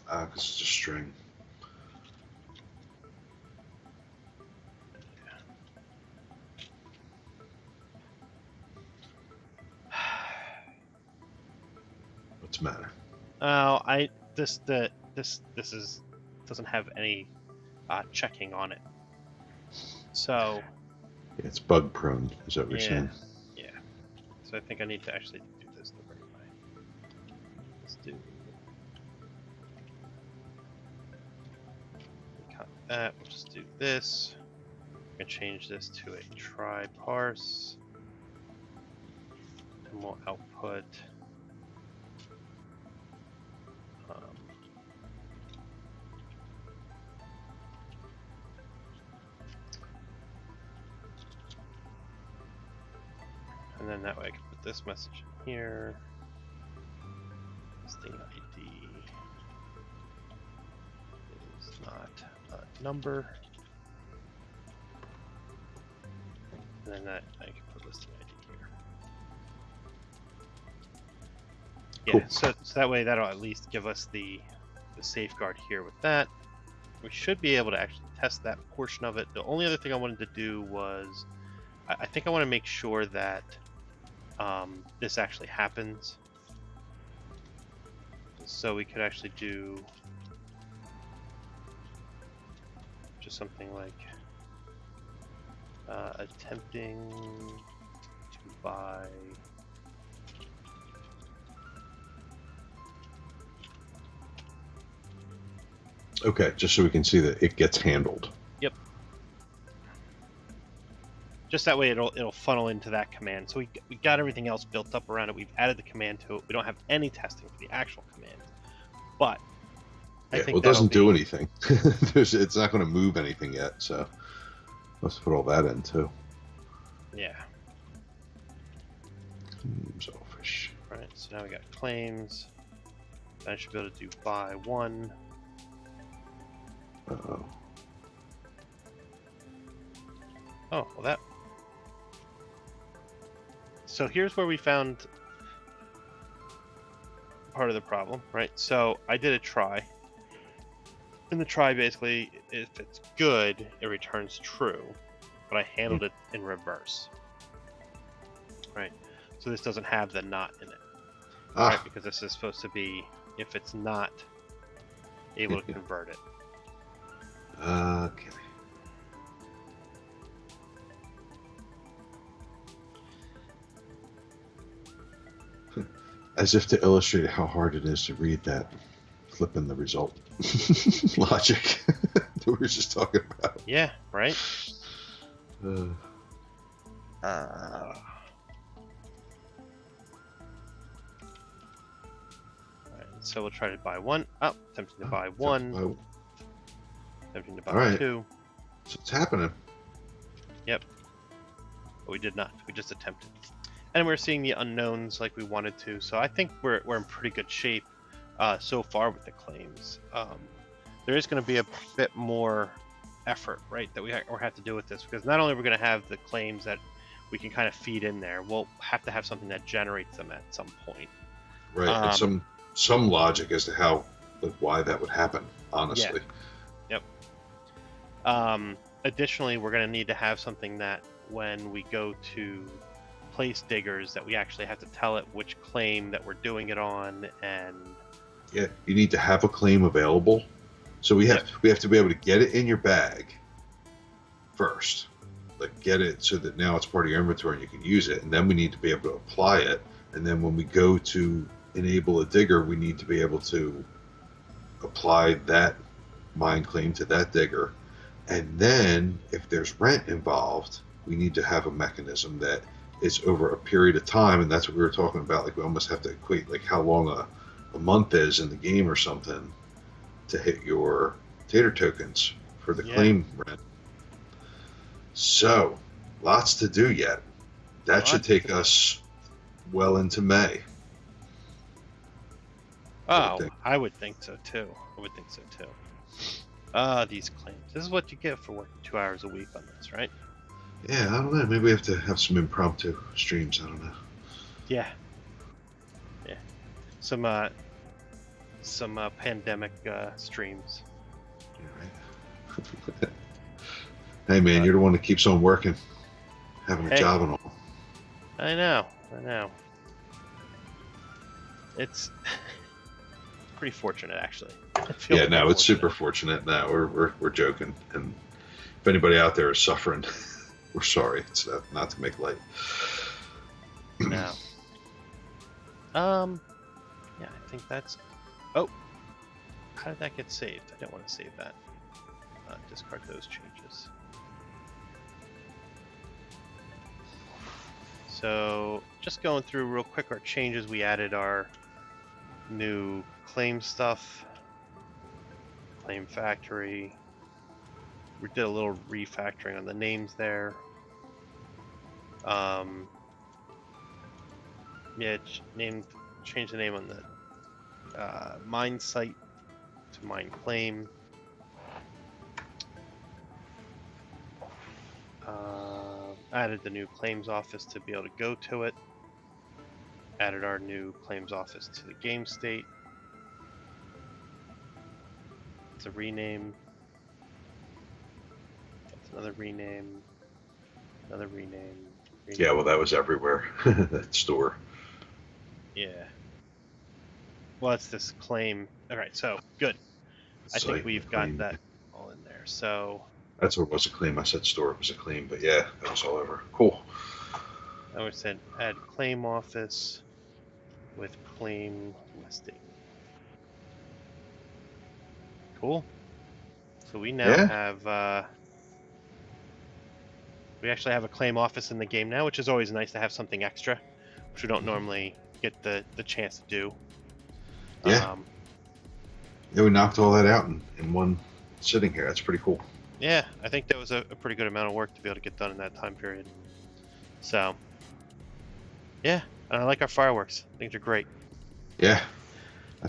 Because it's a string. What's the matter? Oh, this doesn't have any checking on it. So Yeah, it's bug prone. Is that what you're yeah, saying? yeah. So I think I need to actually do this the right way. Let's do cut that. We'll just do this. I'm gonna change this to a try parse, and we'll output. And then that way I can put this message in here. Listing ID is not a number. And then that I can put listing ID here. Cool. Yeah, so that way that'll at least give us the safeguard here with that. We should be able to actually test that portion of it. The only other thing I wanted to do was I think I want to make sure that this actually happens. So we could actually do just something like attempting to buy Okay, just so we can see that it gets handled. Yep. Just that way it'll funnel into that command. So we got everything else built up around it. We've added the command to it. We don't have any testing for the actual command. But I think it doesn't do anything. It's not going to move anything yet, so let's put all that in too. Yeah. Selfish. Right, so now we got claims. I should be able to do buy one. Uh-oh. Oh, well that. So here's where we found part of the problem, right? So I did a try. And the try basically, if it's good, it returns true. But I handled it in reverse. Right? So this doesn't have the not in it. Right? Because this is supposed to be, if it's not able to convert it. Okay. As if to illustrate how hard it is to read that, flipping the result logic that we were just talking about. Yeah, right? Uh, Alright, so we'll try to buy one. Oh, attempting to buy one. Attempting to buy Alright. 2. So it's happening. Yep. But we did not. We just attempted. And we're seeing the unknowns like we wanted to. So I think we're in pretty good shape so far with the claims. There is going to be a bit more effort, right, that we have to do with this, because not only are we going to have the claims that we can kind of feed in there, we'll have to have something that generates them at some point. Right. And some logic as to how, like, why that would happen, honestly. Yeah. Yep. Additionally, we're going to need to have something that when we go to place diggers, that we actually have to tell it which claim that we're doing it on. And yeah, you need to have a claim available. So we have to be able to get it in your bag first, like get it so that now it's part of your inventory and you can use it, and then we need to be able to apply it. And then when we go to enable a digger, we need to be able to apply that mine claim to that digger. And then if there's rent involved, we need to have a mechanism that is over a period of time, and that's what we were talking about. Like, we almost have to equate like how long a month is in the game or something to hit your tater tokens for the claim rent. So lots to do yet. That should take us well into May. Oh, I would think so too. These claims. This is what you get for working 2 hours a week on this, right? Yeah, I don't know. Maybe we have to have some impromptu streams. I don't know. Yeah. Some pandemic streams. Yeah, right. Hey, man, you're the one that keeps on working, having a job and all. I know. It's pretty fortunate, actually. Yeah, no, it's super fortunate. No, we're joking, and if anybody out there is suffering, we're sorry. It's not to make light. No. Yeah, I think that's. Oh, how did that get saved? I didn't want to save that. Discard those changes. So, just going through real quick our changes. We added our new claim stuff, claim factory. We did a little refactoring on the names there. Change the name on the mine site to mine claim. Added the new claims office to be able to go to it. Added our new claims office to the game state. It's a rename. That's another rename. Another rename. Yeah, well, that was everywhere. That store. Yeah. Well, it's this claim. All right, so good. I think we've got that all in there. So that's what it was, a claim. I said store, it was a claim, but yeah, that was all over. Cool. I would said add claim office with claim listing. Cool. So we now have we actually have a claim office in the game now, which is always nice to have something extra, which we don't normally get the chance to do. Yeah. Yeah, we knocked all that out in one sitting here. That's pretty cool. Yeah, I think that was a pretty good amount of work to be able to get done in that time period. So, yeah, I like our fireworks. I think they're great. Yeah.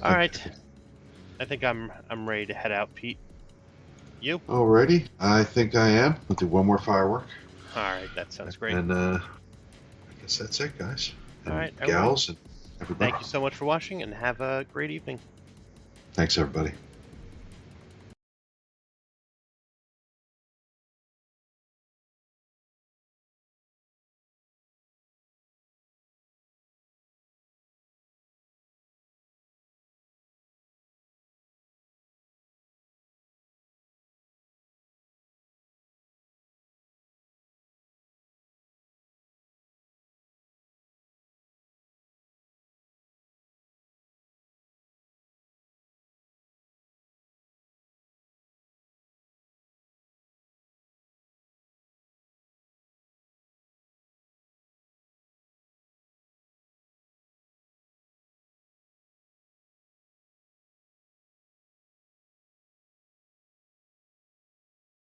All right. I think I'm ready to head out, Pete. You? Alrighty. I think I am. We'll do one more firework. All right, that sounds great. And I guess that's it, guys. And all right, gals and everybody. Thank you so much for watching, and have a great evening. Thanks, everybody.